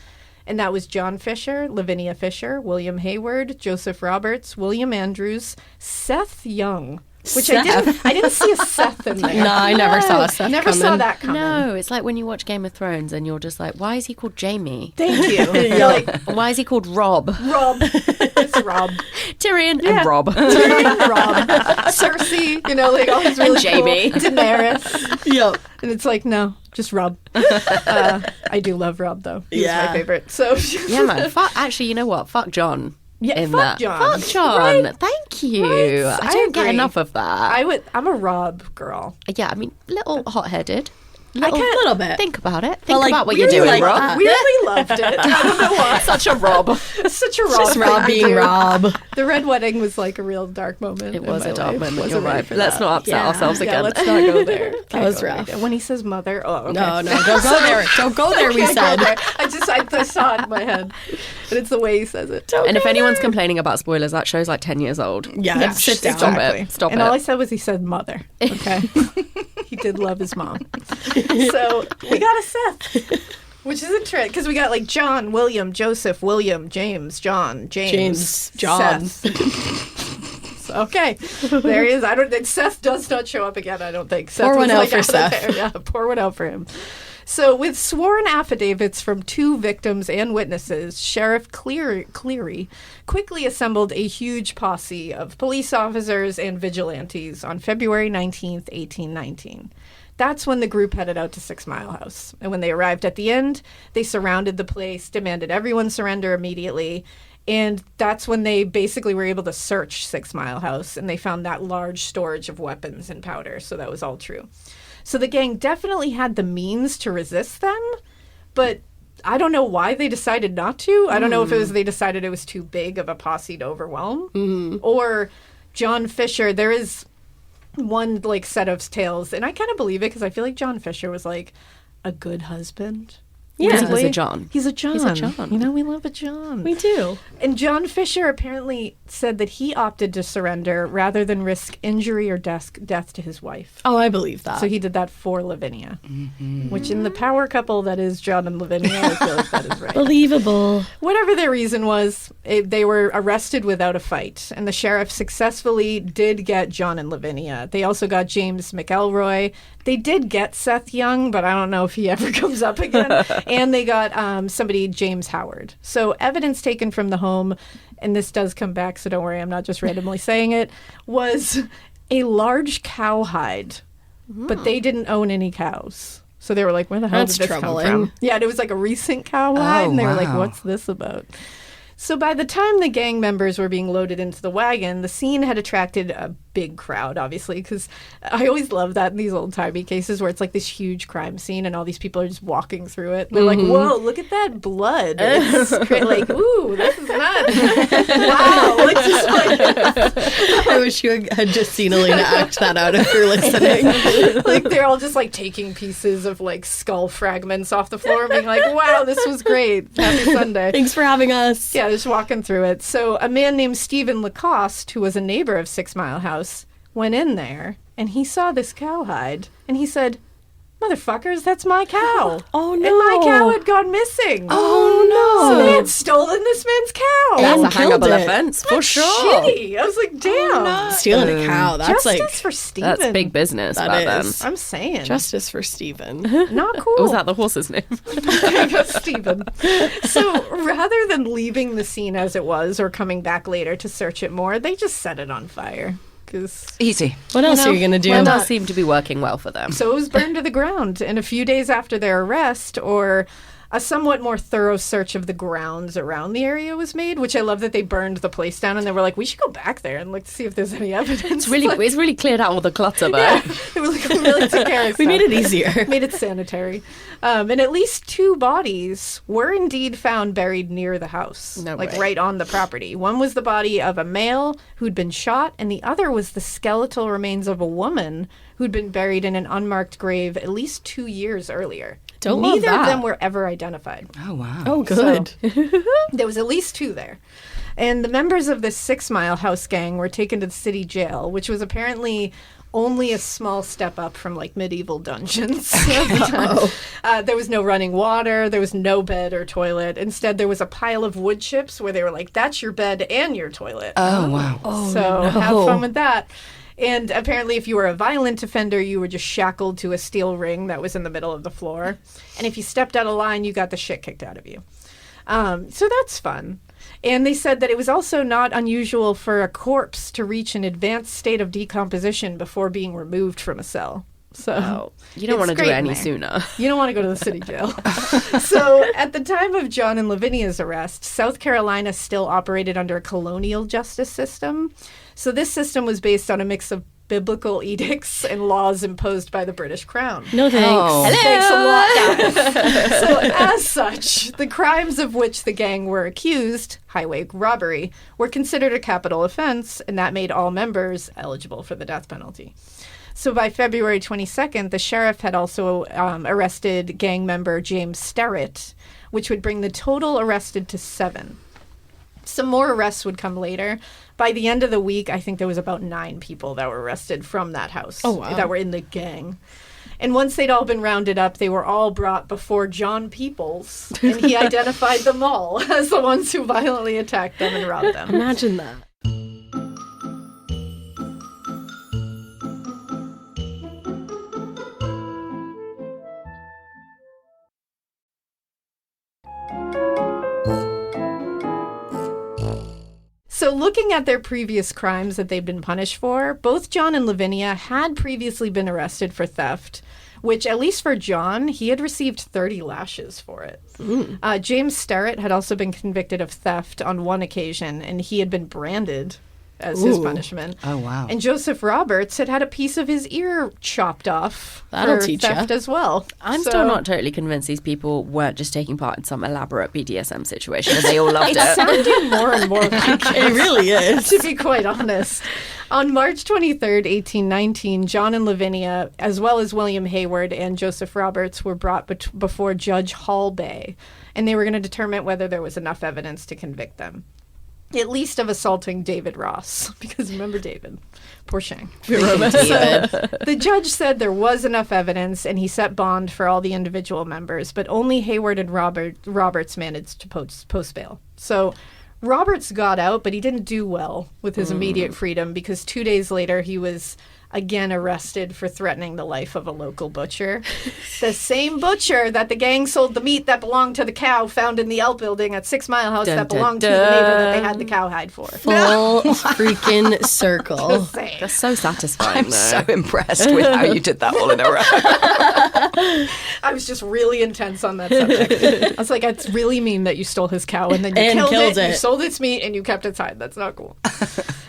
And that was John Fisher, Lavinia Fisher, William Hayward, Joseph Roberts, William Andrews, Seth Young, which I didn't see a Seth in there. No, I never saw a Seth Never coming. saw that coming. No, it's like when you watch Game of Thrones and you're just like, why is he called Jamie? Thank you. You're like, Why is he called Rob? Rob. It's Rob. Tyrion and Rob. Tyrion, Rob. Cersei, you know, like all these really Jamie. cool. Daenerys. Yep. And it's like, no, just Rob. I do love Rob, though. He's my favorite. So Yeah, man. Actually, you know what? Fuck John. Yeah, in fuck that. John. Fuck John. Right. Thank you. Right. I don't get agree. enough of that. I'm a Rob girl. Yeah, I mean, little hot-headed. little bit. Think about it. Think like, about what we you're really doing, like Rob. that. We really loved it. I don't know why. Such a Rob. Such a Rob. Just Rob thing to being do. Rob. The red wedding was like a real dark moment. It was in a my dark life. moment. Wasn't You're ready right. for Let's that. not upset ourselves Yeah, again. let's not go there. That was Can't go rough. there. When he says mother, oh, okay. No, don't go there. Don't go there, we Can't go said. there. I saw it in my head. But it's the way he says it. And if anyone's complaining about spoilers, that show's like 10 years old. Yeah, sit down. Stop it. Stop and it. all I said was he said mother. Okay. He did love his mom. So we got a Seth. Which is a trick because we got like John, William, Joseph, William, James, John, James, John. Seth. So, okay, there he is. Seth does not show up again. I don't think. Seth Pour one was, out like, for of Seth. there. Yeah, pour one out for him. So, with sworn affidavits from 2 victims and witnesses, Sheriff Cleary quickly assembled a huge posse of police officers and vigilantes on February 19th, 1819. That's when the group headed out to 6 Mile House. And when they arrived at the end, they surrounded the place, demanded everyone surrender immediately. And that's when they basically were able to search 6 Mile House, and they found that large storage of weapons and powder. So that was all true. So the gang definitely had the means to resist them, but I don't know why they decided not to. I don't know if it was they decided it was too big of a posse to overwhelm, or John Fisher. There is one like set of tales, and I kind of believe it because I feel like John Fisher was like a good husband. Yeah. He's a John. He's a John. He's a John. You know, we love a John. We do. And John Fisher apparently said that he opted to surrender rather than risk injury or death to his wife. Oh, I believe that. So he did that for Lavinia, which in the power couple that is John and Lavinia, I feel like that is right. Believable. Whatever their reason was, they were arrested without a fight, and the sheriff successfully did get John and Lavinia. They also got James McElroy. They did get Seth Young, but I don't know if he ever comes up again. And they got somebody, James Howard. So evidence taken from the home, and this does come back, so don't worry, I'm not just randomly saying it, was a large cowhide, but they didn't own any cows. So they were like, where the hell That's did this troubling. come from? Yeah, and it was like a recent cowhide, and they were like, wow. what's this about? So by the time the gang members were being loaded into the wagon, the scene had attracted a big crowd, obviously, because I always love that in these old-timey cases where it's like this huge crime scene and all these people are just walking through it. And they're like, whoa, look at that blood. It's like, ooh, this is nuts. Wow. Like, just like, I wish you had just seen Alaina act that out if you're listening. like they're all just like taking pieces of like skull fragments off the floor and being like, wow, this was great. Happy Sunday. Thanks for having us. Yeah, just walking through it. So a man named Stephen Lacoste, who was a neighbor of 6 Mile House, went in there and he saw this cowhide and he said, motherfuckers, that's my cow. Oh, And no. my cow had gone missing. Oh, no. So they had stolen this man's cow. And That's a hangable killed it. offense, for That's sure. shitty. I was like, damn. Stealing a cow. That's Justice like for Stephen. That's big business That back is. then. I'm saying. justice for Stephen. Not cool. Was that the horse's name? Stephen. So rather than leaving the scene as it was or coming back later to search it more, they just set it on fire. Easy. What else are you going to do? It does seem to be working well for them. So it was burned to the ground. And a few days after their arrest, or a somewhat more thorough search of the grounds around the area was made, which I love that they burned the place down and they were like, we should go back there and look to see if there's any evidence. It's really cleared out all the clutter, though. Yeah, they were like, we really took care of We stuff. made it easier. Made it sanitary. And at least 2 bodies were indeed found buried near the house, No like way. right on the property. One was the body of a male who'd been shot, and the other was the skeletal remains of a woman who'd been buried in an unmarked grave at least 2 years earlier. Don't love Neither of that. them were ever identified. Oh, wow. Oh, good. There was at least 2 there. And the members of the 6 Mile House gang were taken to the city jail, which was apparently only a small step up from like medieval dungeons. At the time. There was no running water. There was no bed or toilet. Instead, there was a pile of wood chips where they were like, that's your bed and your toilet. Oh, wow. So have fun with that. And apparently, if you were a violent offender, you were just shackled to a steel ring that was in the middle of the floor. And if you stepped out of line, you got the shit kicked out of you. So that's fun. And they said that it was also not unusual for a corpse to reach an advanced state of decomposition before being removed from a cell. So You don't it's want to do great it in any there. sooner. You don't want to go to the city jail. So at the time of John and Lavinia's arrest, South Carolina still operated under a colonial justice system. So this system was based on a mix of biblical edicts and laws imposed by the British Crown. No thanks. Oh. Thanks a lot, guys. So as such, the crimes of which the gang were accused, highway robbery, were considered a capital offense, and that made all members eligible for the death penalty. So by February 22nd, the sheriff had also arrested gang member James Sterrett, which would bring the total arrested to 7. Some more arrests would come later. By the end of the week, I think there was about 9 people that were arrested from that house that were in the gang. And once they'd all been rounded up, they were all brought before John Peoples, and he identified them all as the ones who violently attacked them and robbed them. Imagine that. So looking at their previous crimes that they've been punished for, both John and Lavinia had previously been arrested for theft, which, at least for John, he had received 30 lashes for it. James Sterrett had also been convicted of theft on one occasion, and he had been branded as his punishment. Oh, wow. And Joseph Roberts had had a piece of his ear chopped off That'll for teach theft ya. as well. I'm So- still not totally convinced these people weren't just taking part in some elaborate BDSM situation and they all loved It's it. sounding more and more like It really is. to be quite honest. On March 23rd, 1819, John and Lavinia, as well as William Hayward and Joseph Roberts, were brought before Judge Hallbay, and they were going to determine whether there was enough evidence to convict them. At least of assaulting David Ross, because remember David, poor Shang. So the judge said there was enough evidence, and he set bond for all the individual members, but only Hayward and Roberts managed to post bail. So Roberts got out, but he didn't do well with his immediate freedom, because 2 days later he was again arrested for threatening the life of a local butcher. The same butcher that the gang sold the meat that belonged to the cow found in the L building at 6 Mile House Dun, that dun, belonged to the dun. neighbor that they had the cow hide for. Full freaking circle. Just saying. That's so satisfying, I'm though. so impressed with how you did that all in a row. I was just really intense on that subject. I was like, it's really mean that you stole his cow and then you killed it, you sold its meat, and you kept its hide. That's not cool.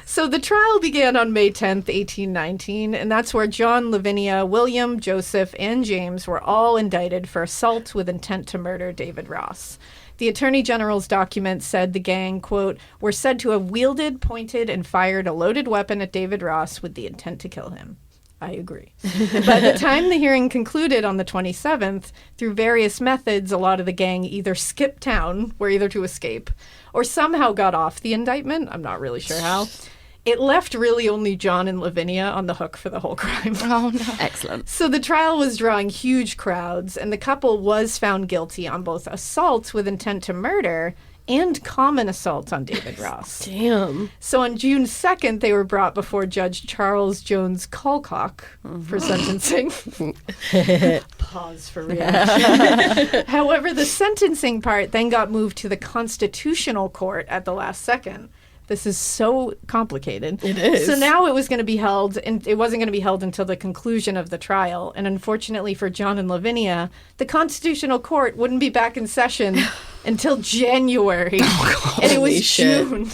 So the trial began on May 10th, 1819, and that's where John, Lavinia, William, Joseph, and James were all indicted for assault with intent to murder David Ross. The Attorney General's document said the gang, quote, were said to have wielded, pointed, and fired a loaded weapon at David Ross with the intent to kill him. I agree. By the time the hearing concluded on the 27th, through various methods, a lot of the gang either skipped town, were either to escape, or somehow got off the indictment. I'm not really sure how. It left really only John and Lavinia on the hook for the whole crime. Oh, no. Excellent. So the trial was drawing huge crowds, and the couple was found guilty on both assault with intent to murder and common assault on David Ross. Damn. So on June 2nd, they were brought before Judge Charles Jones Colcock for sentencing. Pause for reaction. However, the sentencing part then got moved to the Constitutional Court at the last second. This is so complicated. It is. So now it was going to be held, and it wasn't going to be held until the conclusion of the trial. And unfortunately for John and Lavinia, the Constitutional Court wouldn't be back in session until January. And it was Holy shit. June.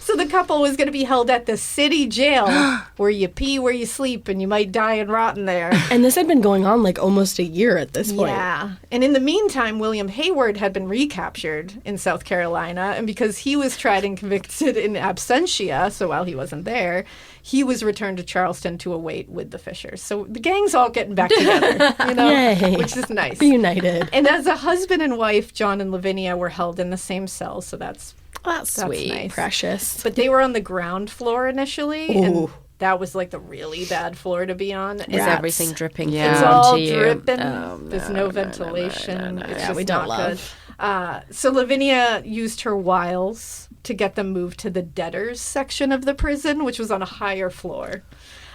So the couple was going to be held at the city jail where you pee where you sleep and you might die and rot in there. And this had been going on like almost a year at this point. Yeah. And in the meantime, William Hayward had been recaptured in South Carolina. And because he was tried and convicted in absentia, so while he wasn't there, he was returned to Charleston to await with the Fishers. So the gang's all getting back together, you know, Yay. which is nice. Reunited. And as a husband and wife, John and Lavinia were held in the same cell. So that's That's sweet. nice. Precious. But they were on the ground floor initially, and Ooh. that was like the really bad floor to be on. Is It's everything dripping Yeah. it's all onto you? dripping. Oh, There's no ventilation. It's Yeah, just we don't not good. love. So Lavinia used her wiles to get them moved to the debtors section of the prison, which was on a higher floor.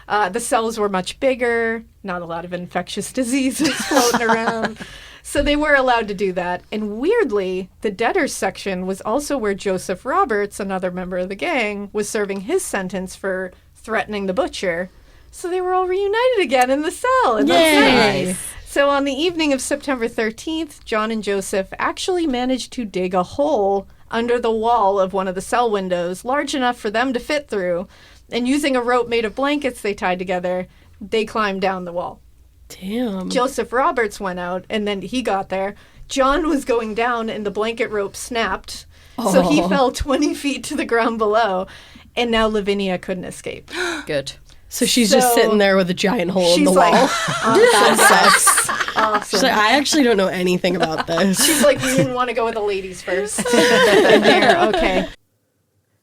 The cells were much bigger, not a lot of infectious diseases floating around. So they were allowed to do that. And weirdly, the debtors section was also where Joseph Roberts, another member of the gang, was serving his sentence for threatening the butcher. So they were all reunited again in the cell. And that's Yay. nice. So on the evening of September 13th, John and Joseph actually managed to dig a hole under the wall of one of the cell windows large enough for them to fit through. And using a rope made of blankets they tied together, they climbed down the wall. Damn. Joseph Roberts went out, and then he got there. John was going down, and the blanket rope snapped. So he fell 20 feet to the ground below, and now Lavinia couldn't escape. Good. So she's just sitting there with a giant hole in the She's like, wall. that sucks. Awesome. She's like, I actually don't know anything about this. She's like, we didn't want to go with the ladies first. In here, okay.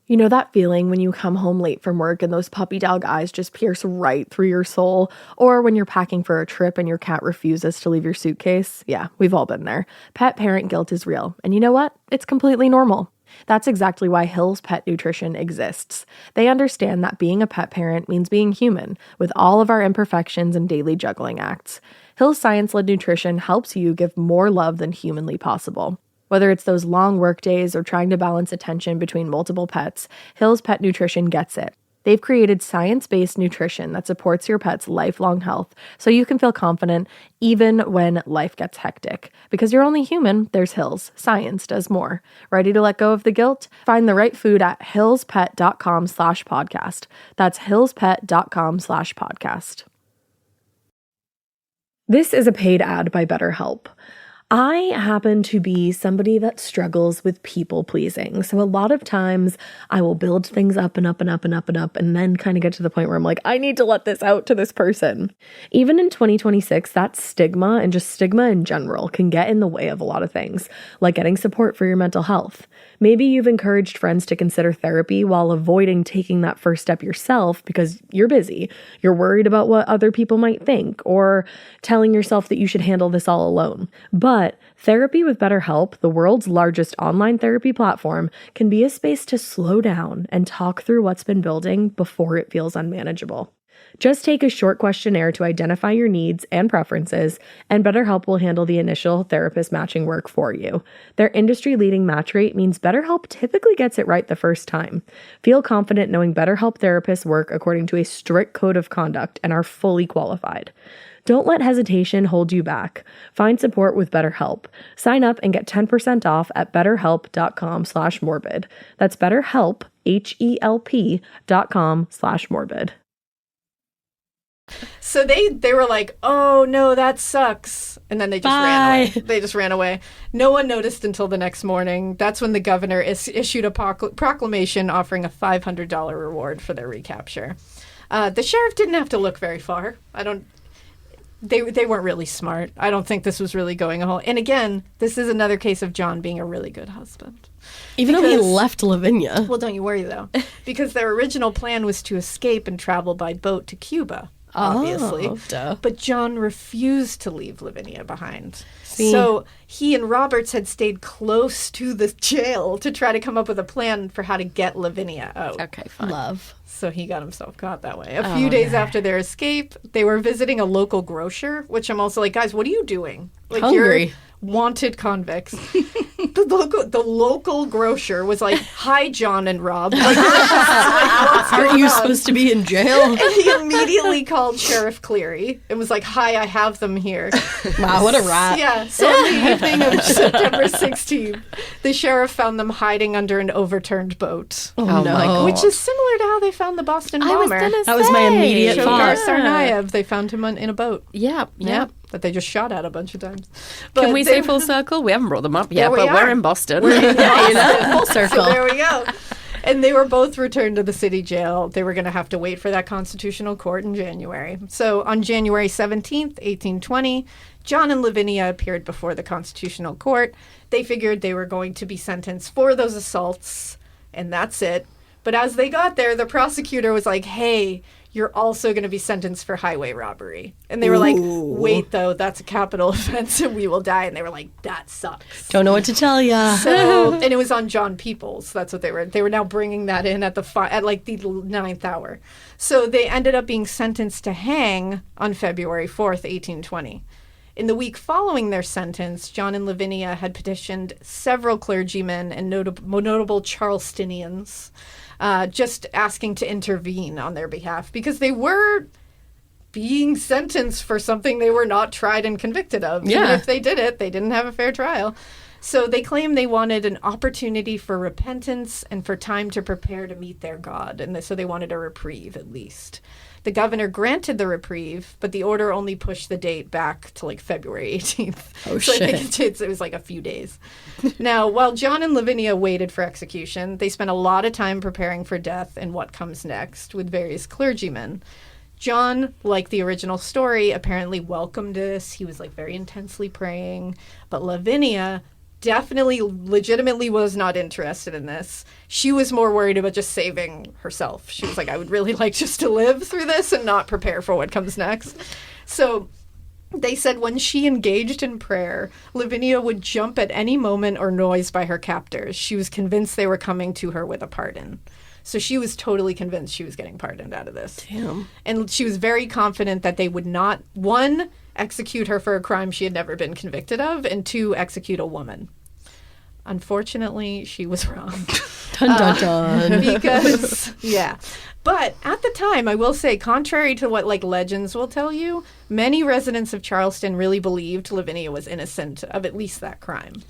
You know that feeling when you come home late from work and those puppy dog eyes just pierce right through your soul? Or when you're packing for a trip and your cat refuses to leave your suitcase? Yeah, we've all been there. Pet parent guilt is real. And you know what? It's completely normal. That's exactly why Hill's Pet Nutrition exists. They understand that being a pet parent means being human, with all of our imperfections and daily juggling acts. Hill's science-led nutrition helps you give more love than humanly possible. Whether it's those long work days or trying to balance attention between multiple pets, Hill's Pet Nutrition gets it. They've created science-based nutrition that supports your pet's lifelong health so you can feel confident even when life gets hectic. Because you're only human, there's Hill's. Science does more. Ready to let go of the guilt? Find the right food at hillspet.com/podcast. That's hillspet.com/podcast. This is a paid ad by BetterHelp. I happen to be somebody that struggles with people pleasing. So a lot of times I will build things up and up and up and up and up and then kind of get to the point where I'm like, I need to let this out to this person. Even in 2026, that stigma and just stigma in general can get in the way of a lot of things, like getting support for your mental health. Maybe you've encouraged friends to consider therapy while avoiding taking that first step yourself because you're busy. You're worried about what other people might think or telling yourself that you should handle this all alone. But therapy with BetterHelp, the world's largest online therapy platform, can be a space to slow down and talk through what's been building before it feels unmanageable. Just take a short questionnaire to identify your needs and preferences, and BetterHelp will handle the initial therapist matching work for you. Their industry-leading match rate means BetterHelp typically gets it right the first time. Feel confident knowing BetterHelp therapists work according to a strict code of conduct and are fully qualified. Don't let hesitation hold you back. Find support with BetterHelp. Sign up and get 10% off at betterhelp.com/morbid. That's BetterHelp, HELP.com/morbid. So they were like, oh no, that sucks. And then they just ran away. They just ran away. No one noticed until the next morning. That's when the governor issued a proclamation offering a $500 reward for their recapture. The sheriff didn't have to look very far. They weren't really smart. I don't think this was really going a whole... And again, this is another case of John being a really good husband. Even though he left Lavinia. Well, don't you worry, though. Because their original plan was to escape and travel by boat to Cuba, obviously. Oh, duh. But John refused to leave Lavinia behind. See? So he and Roberts had stayed close to the jail to try to come up with a plan for how to get Lavinia out. Okay, fine. Love. So he got himself caught that way. A few days after their escape, they were visiting a local grocer, which I'm also like, guys, what are you doing? Like, Hungry. You're wanted convicts. The local grocer was like, hi, John and Rob. Like, Aren't you supposed to be in jail? And he immediately called Sheriff Cleary and was like, hi, I have them here. Wow, what a rat. Yeah, so on the evening of September 16th, the sheriff found them hiding under an overturned boat. Oh, no. my God. Which is similar to how they found the Boston bomber. I was gonna That was my immediate Shokar thought. Tsarnaev, they found him in a boat. Yeah. That they just shot at a bunch of times. Can we say full circle? We haven't brought them up yet, There we but are. we're in Boston. Full circle. So there we go. And they were both returned to the city jail. They were going to have to wait for that constitutional court in January. So on January 17th, 1820, John and Lavinia appeared before the constitutional court. They figured they were going to be sentenced for those assaults, and that's it. But as they got there, the prosecutor was like, hey, you're also going to be sentenced for highway robbery. And they were like, wait, though, that's a capital offense and we will die. And they were like, that sucks. Don't know what to tell ya. So, and it was on John Peoples. That's what they were. They were now bringing that in at like the 9th hour. So they ended up being sentenced to hang on February 4th, 1820. In the week following their sentence, John and Lavinia had petitioned several clergymen and notable Charlestonians, just asking to intervene on their behalf because they were being sentenced for something they were not tried and convicted of. Yeah. Even if they did it, they didn't have a fair trial. So they claim they wanted an opportunity for repentance and for time to prepare to meet their God. And so they wanted a reprieve, at least. The governor granted the reprieve, but the order only pushed the date back to like February 18th. Oh, so shit. I think it was like a few days. Now, while John and Lavinia waited for execution, they spent a lot of time preparing for death and what comes next with various clergymen. John, like the original story, apparently welcomed this. He was like very intensely praying. But Lavinia definitely legitimately was not interested in this. She was more worried about just saving herself. She was like, I would really like just to live through this and not prepare for what comes next. So they said when she engaged in prayer, Lavinia would jump at any moment or noise by her captors. She was convinced they were coming to her with a pardon. So she was totally convinced she was getting pardoned out of this. Damn. And she was very confident that they would not, one, execute her for a crime she had never been convicted of, and two, execute a woman. Unfortunately, she was wrong. Dun, dun, dun. Because, yeah. But at the time, I will say, contrary to what like legends will tell you, many residents of Charleston really believed Lavinia was innocent of at least that crime.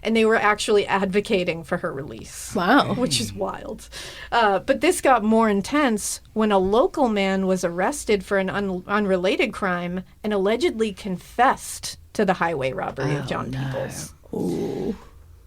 And they were actually advocating for her release. Wow. Which is wild. But this got more intense when a local man was arrested for an unrelated crime and allegedly confessed to the highway robbery of John Peoples. Ooh.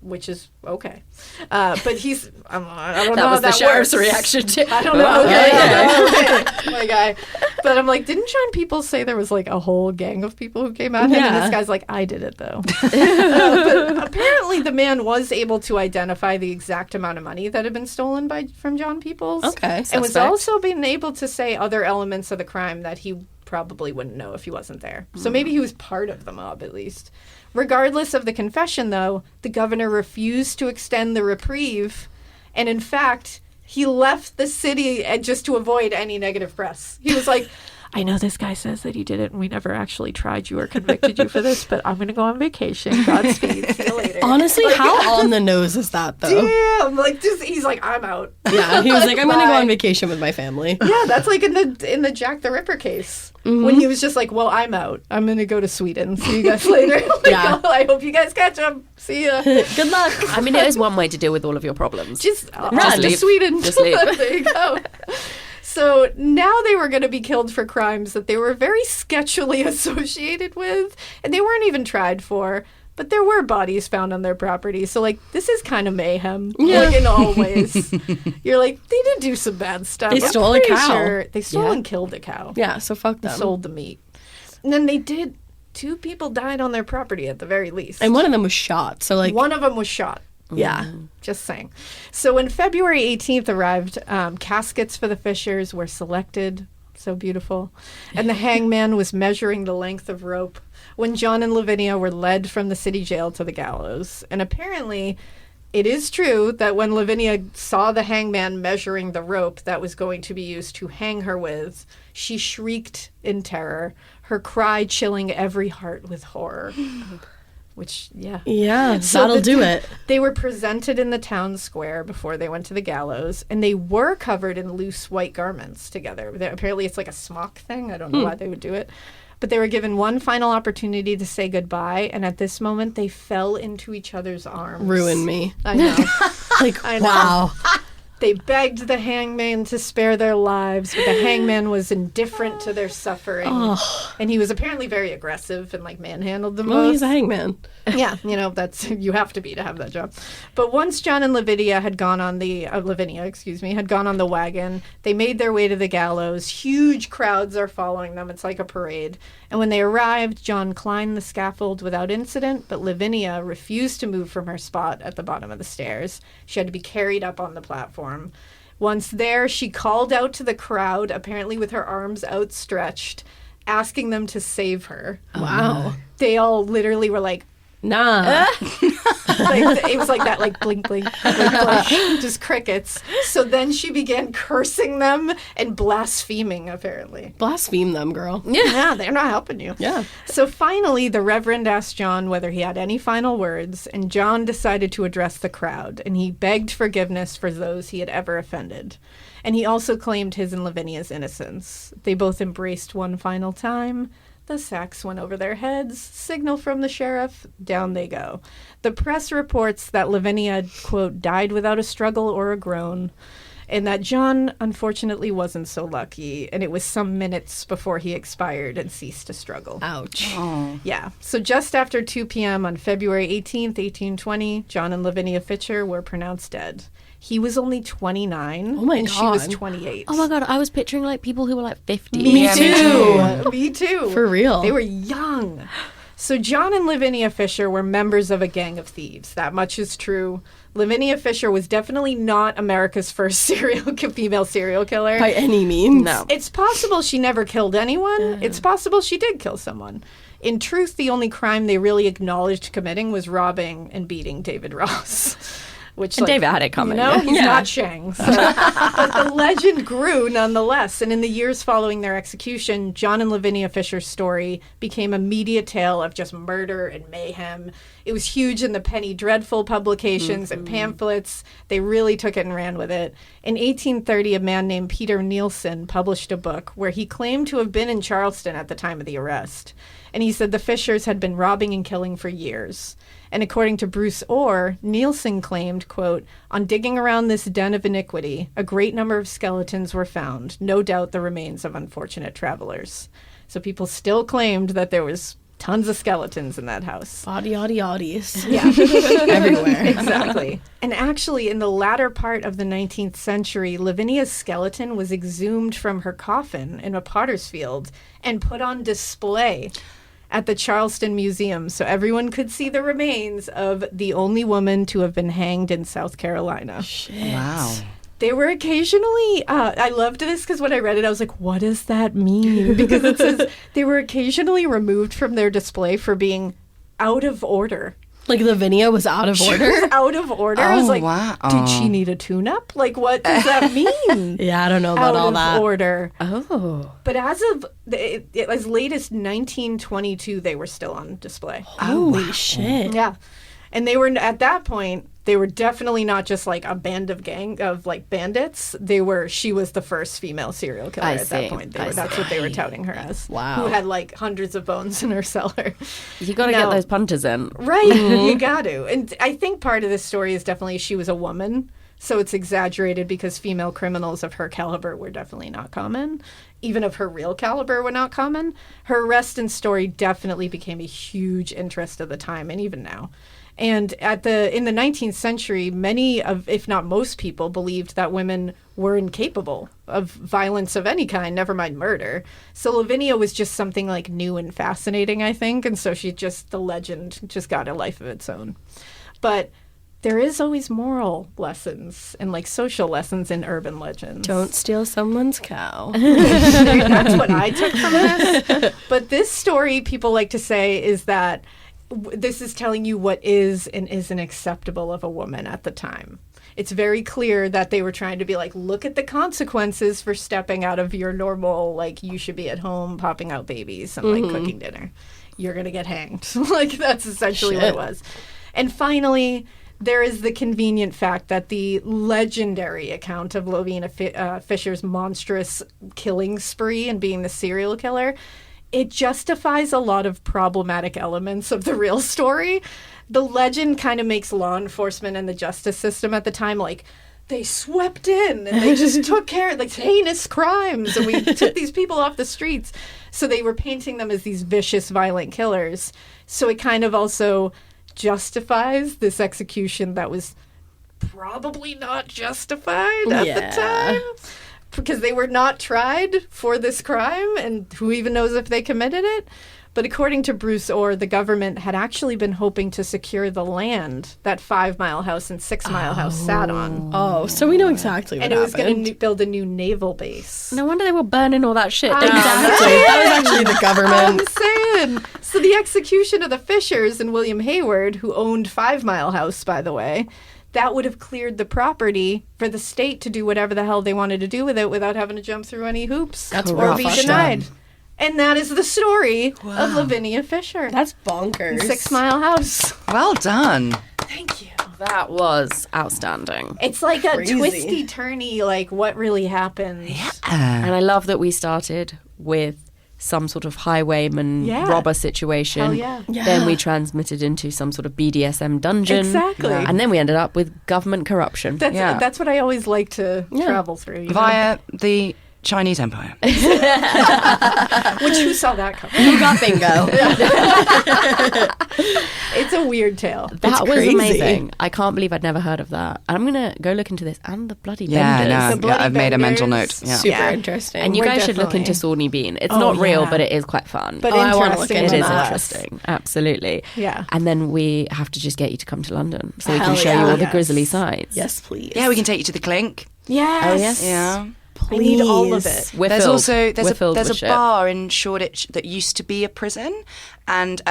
Which is okay. But he's, I don't know That how was the that sheriff's works. reaction to I don't know. Okay. Okay. My guy. But I'm like, didn't John Peoples say there was like a whole gang of people who came at him? Yeah. And this guy's like, I did it though. But apparently the man was able to identify the exact amount of money that had been stolen from John Peoples. Okay. And was Suspect. also being able to say other elements of the crime that he probably wouldn't know if he wasn't there. So maybe he was part of the mob at least. Regardless of the confession, though, the governor refused to extend the reprieve, and in fact, he left the city just to avoid any negative press. He was like, I know this guy says that he did it, and we never actually tried you or convicted you for this, but I'm going to go on vacation. Godspeed. See you later. Honestly, how on the nose is that, though? Damn! Like, he's like, I'm out. Yeah, he was like, I'm going to go Bye. on vacation with my family. Yeah, that's like in the Jack the Ripper case. When he was just like, well, I'm out. I'm going to go to Sweden. See you guys later. Like, Yeah. I hope you guys catch him. See ya. Good luck. I mean, it is one way to deal with all of your problems. Just Just to leave. Sweden. Just leave. There you go. So now they were going to be killed for crimes that they were very sketchily associated with, and they weren't even tried for. But there were bodies found on their property. So, like, this is kind of mayhem. Yeah. Like, in all ways. You're like, they did do some bad stuff. They I'm stole a pretty cow. Sure they stole Yeah. and killed a cow. Yeah, so fuck them. Sold the meat. And then they did. 2 people died on their property at the very least. And one of them was shot, so like, One of them was shot. yeah. Just saying. So when February 18th arrived, caskets for the Fishers were selected. So beautiful. And the hangman was measuring the length of rope when John and Lavinia were led from the city jail to the gallows. And apparently, it is true that when Lavinia saw the hangman measuring the rope that was going to be used to hang her with, she shrieked in terror, her cry chilling every heart with horror. Which, yeah. Yeah, So that'll the- do it. They were presented in the town square before they went to the gallows, and they were covered in loose white garments together. Apparently, it's like a smock thing. I don't know why they would do it. But they were given one final opportunity to say goodbye, and at this moment, they fell into each other's arms. Ruin me. I know. Like, I know. wow. They begged the hangman to spare their lives, but the hangman was indifferent to their suffering. And he was apparently very aggressive and, like, manhandled them Well, both. he's a hangman. Yeah, that's you have to have that job. But once John and Lavinia had gone on the had gone on the wagon, they made their way to the gallows. Huge crowds are following them. It's like a parade. And when they arrived, John climbed the scaffold without incident, but Lavinia refused to move from her spot at the bottom of the stairs. She had to be carried up on the platform. Once there, she called out to the crowd, apparently with her arms outstretched, asking them to save her. Wow. They all literally were like, Nah. like, it was like that, like blink, blink, blink, blink, just crickets. So then she began cursing them and blaspheming, apparently. Blaspheme them, girl. Yeah, they're not helping you. Yeah. So finally, the Reverend asked John whether he had any final words, and John decided to address the crowd, and he begged forgiveness for those he had ever offended. And he also claimed his and Lavinia's innocence. They both embraced one final time. The sacks went over their heads. Signal from the sheriff. Down they go. The press reports that Lavinia, quote, died without a struggle or a groan, and that John, unfortunately, wasn't so lucky, and it was some minutes before he expired and ceased to struggle. Ouch. Yeah. So just after 2 p.m. on February 18th, 1820, John and Lavinia Fisher were pronounced dead. He was only 29, Oh my and she was God. 28. Oh my God, I was picturing like people who were like 50. Me Yeah, too. Me too. For real. They were young. So John and Lavinia Fisher were members of a gang of thieves. That much is true. Lavinia Fisher was definitely not America's first female serial killer. By any means. No. It's possible she never killed anyone. It's possible she did kill someone. In truth, the only crime they really acknowledged committing was robbing and beating David Ross. Which, And David had it coming. You know, he's Yeah. not Shang. So. But the legend grew nonetheless. And in the years following their execution, John and Lavinia Fisher's story became a media tale of just murder and mayhem. It was huge in the Penny Dreadful publications and pamphlets. They really took it and ran with it. In 1830, a man named Peter Nielsen published a book where he claimed to have been in Charleston at the time of the arrest. And he said the Fishers had been robbing and killing for years. And according to Bruce Orr, Nielsen claimed, quote, on digging around this den of iniquity, a great number of skeletons were found, no doubt the remains of unfortunate travelers. So people still claimed that there was tons of skeletons in that house. Body, oddies. Yeah. Everywhere. Exactly. And actually, in the latter part of the 19th century, Lavinia's skeleton was exhumed from her coffin in a potter's field and put on display at the Charleston Museum so everyone could see the remains of the only woman to have been hanged in South Carolina. Wow. They were occasionally, I loved this because when I read it, I was like, what does that mean? Because it says they were occasionally removed from their display for being out of order. Like Lavinia was out of order? Out of order. I was Oh, like, wow. did she need a tune-up? Like, what does that mean? Yeah, I don't know about Out all of that. order. Oh. But as of as late as 1922, they were still on display. Holy shit. Yeah. And they were, at that point, they were definitely not just like a band of like bandits. She was the first female serial killer I at that see. point. I That's what they were touting her as. Wow. Who had like hundreds of bones in her cellar. You got to No. get those punters in. Right. You got to. And I think part of this story is definitely she was a woman. So it's exaggerated because female criminals of her caliber were definitely not common. Even of her real caliber were not common. Her arrest and story definitely became a huge interest at the time and even now. And in the 19th century, many of, if not most people, believed that women were incapable of violence of any kind, never mind murder. So Lavinia was just something like new and fascinating, I think. And so the legend just got a life of its own. But there is always moral lessons and like social lessons in urban legends. Don't steal someone's cow. That's what I took from this. But this story, people like to say, is that this is telling you what is and isn't acceptable of a woman at the time. It's very clear that they were trying to be like, look at the consequences for stepping out of your normal, like, you should be at home popping out babies and like cooking dinner. You're going to get hanged. Like, that's essentially what it was. And finally, there is the convenient fact that the legendary account of Lavinia Fisher's monstrous killing spree and being the serial killer, it justifies a lot of problematic elements of the real story. The legend kind of makes law enforcement and the justice system at the time like, they swept in and they just took care of like heinous crimes and we took these people off the streets. So they were painting them as these vicious, violent killers. So it kind of also justifies this execution that was probably not justified at the time. Because they were not tried for this crime, and who even knows if they committed it. But according to Bruce Orr, the government had actually been hoping to secure the land that 5 Mile House and 6 Mile House sat on. Oh, so we know exactly what And it was happened. going to build a new naval base. No wonder they were burning all that shit down. Exactly. That was actually the government. I'm saying. So the execution of the Fishers and William Hayward, who owned 5 Mile House, by the way, that would have cleared the property for the state to do whatever the hell they wanted to do with it without having to jump through any hoops or be denied. And that is the story of Lavinia Fisher. That's bonkers. 6 Mile House. Well done. Thank you. That was outstanding. It's like a Crazy. twisty-turny, like what really happened. And I love that we started with some sort of highwayman robber situation. Hell yeah. Then we transmitted into some sort of BDSM dungeon. Exactly. And then we ended up with government corruption. That's what I always like to travel through. Via the Chinese Empire. Which, who saw that coming? You got bingo. It's a weird tale. That was crazy. amazing. I can't believe I'd never heard of that. And I'm going to go look into this and the bloody Yeah, benders. no, I've made a mental note. Yeah. Super interesting. And you We're guys should look into definitely- Sawney Bean. It's Oh, not real, yeah. but it is quite fun. But I wanna look interesting. into it is nonetheless. interesting. Absolutely. Yeah. And then we have to just get you to come to London so we Hell can show yeah. you all the Yes. grisly sides. Yes, please. Yeah, we can take you to the Clink. Yes. Oh, yes. Yeah. I need all of it. We're There's filled. also We're filled there's with a shit. bar in Shoreditch that used to be a prison, and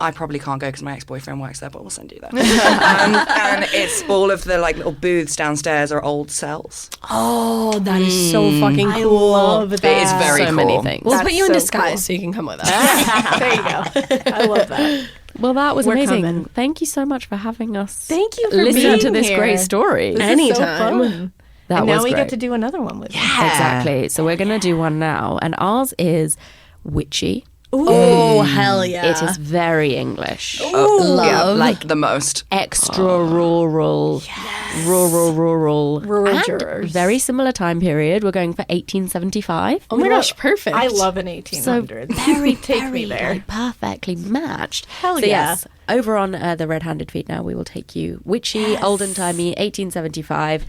I probably can't go because my ex-boyfriend works there, but we'll send you there. And it's all of the like little booths downstairs are old cells. Oh, that is so fucking I cool. love that. It is very so cool. many things. We'll That's put you in so disguise cool. so you can come with us. There you go. I love that. Well, that was We're amazing. coming. Thank you so much for having us. Thank you for listen being to this here. great story. This Anytime. is so fun. That and now was we great. get to do another one with you. Exactly. So we're going to do one now, and ours is witchy. Oh, hell yeah. It is very English. love. Yeah, Like the most. extra rural, rural, Rural and jurors. very similar time period. We're going for 1875. Oh my gosh, perfect. I love an So 1800s. very, Take very me there. like, perfectly matched. Hell so yeah. yes, over on the Red-Handed feed now, we will take you witchy, olden timey, 1875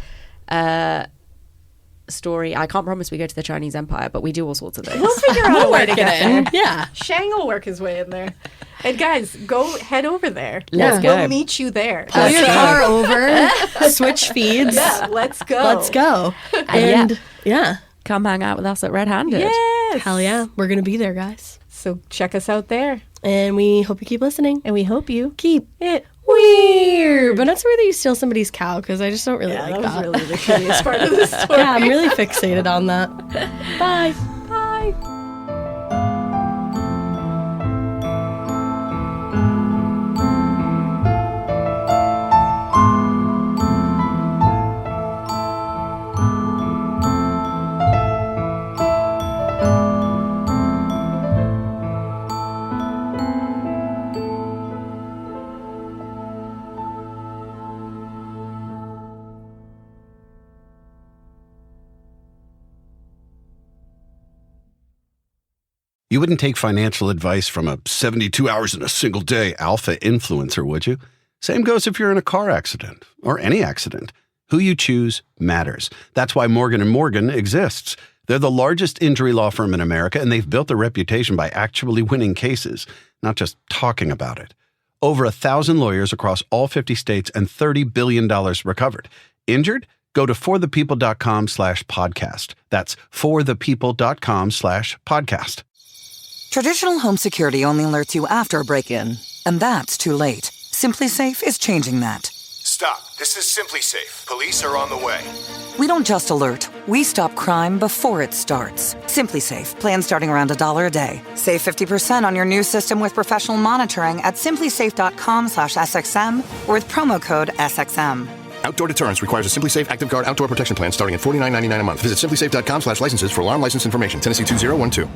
story. I can't promise we go to the Chinese Empire, but we do all sorts of things. We'll figure out a way to Work get it in. there. Yeah. Shang will work his way in there. And guys, go head over there. Let's We'll go. meet you there. Pull your car over, switch feeds. Yeah, let's go. Let's go. And And yeah. Come hang out with us at Red-Handed. Yes. Hell yeah. We're going to be there, guys. So check us out there. And we hope you keep listening. And we hope you Keep it weird. But not so weird that you steal somebody's cow, because I just don't really like that that. was really the shittiest part of the story. Yeah, I'm really fixated on that. Bye. Bye. You wouldn't take financial advice from a 72 hours in a single day alpha influencer, would you? Same goes if you're in a car accident or any accident. Who you choose matters. That's why Morgan & Morgan exists. They're the largest injury law firm in America, and they've built a reputation by actually winning cases, not just talking about it. Over 1,000 lawyers across all 50 states and $30 billion recovered. Injured? Go to forthepeople.com/podcast. That's forthepeople.com/podcast. Traditional home security only alerts you after a break-in, and that's too late. Simply Safe is changing that. Stop. This is Simply Safe. Police are on the way. We don't just alert, we stop crime before it starts. Simply Safe, plan starting around $1 a day. Save 50% on your new system with professional monitoring at simplysafe.com/SXM or with promo code SXM. Outdoor deterrence requires a Simply Safe Active Guard outdoor protection plan starting at $49.99 a month. Visit simplysafe.com/licenses for alarm license information. Tennessee 2012.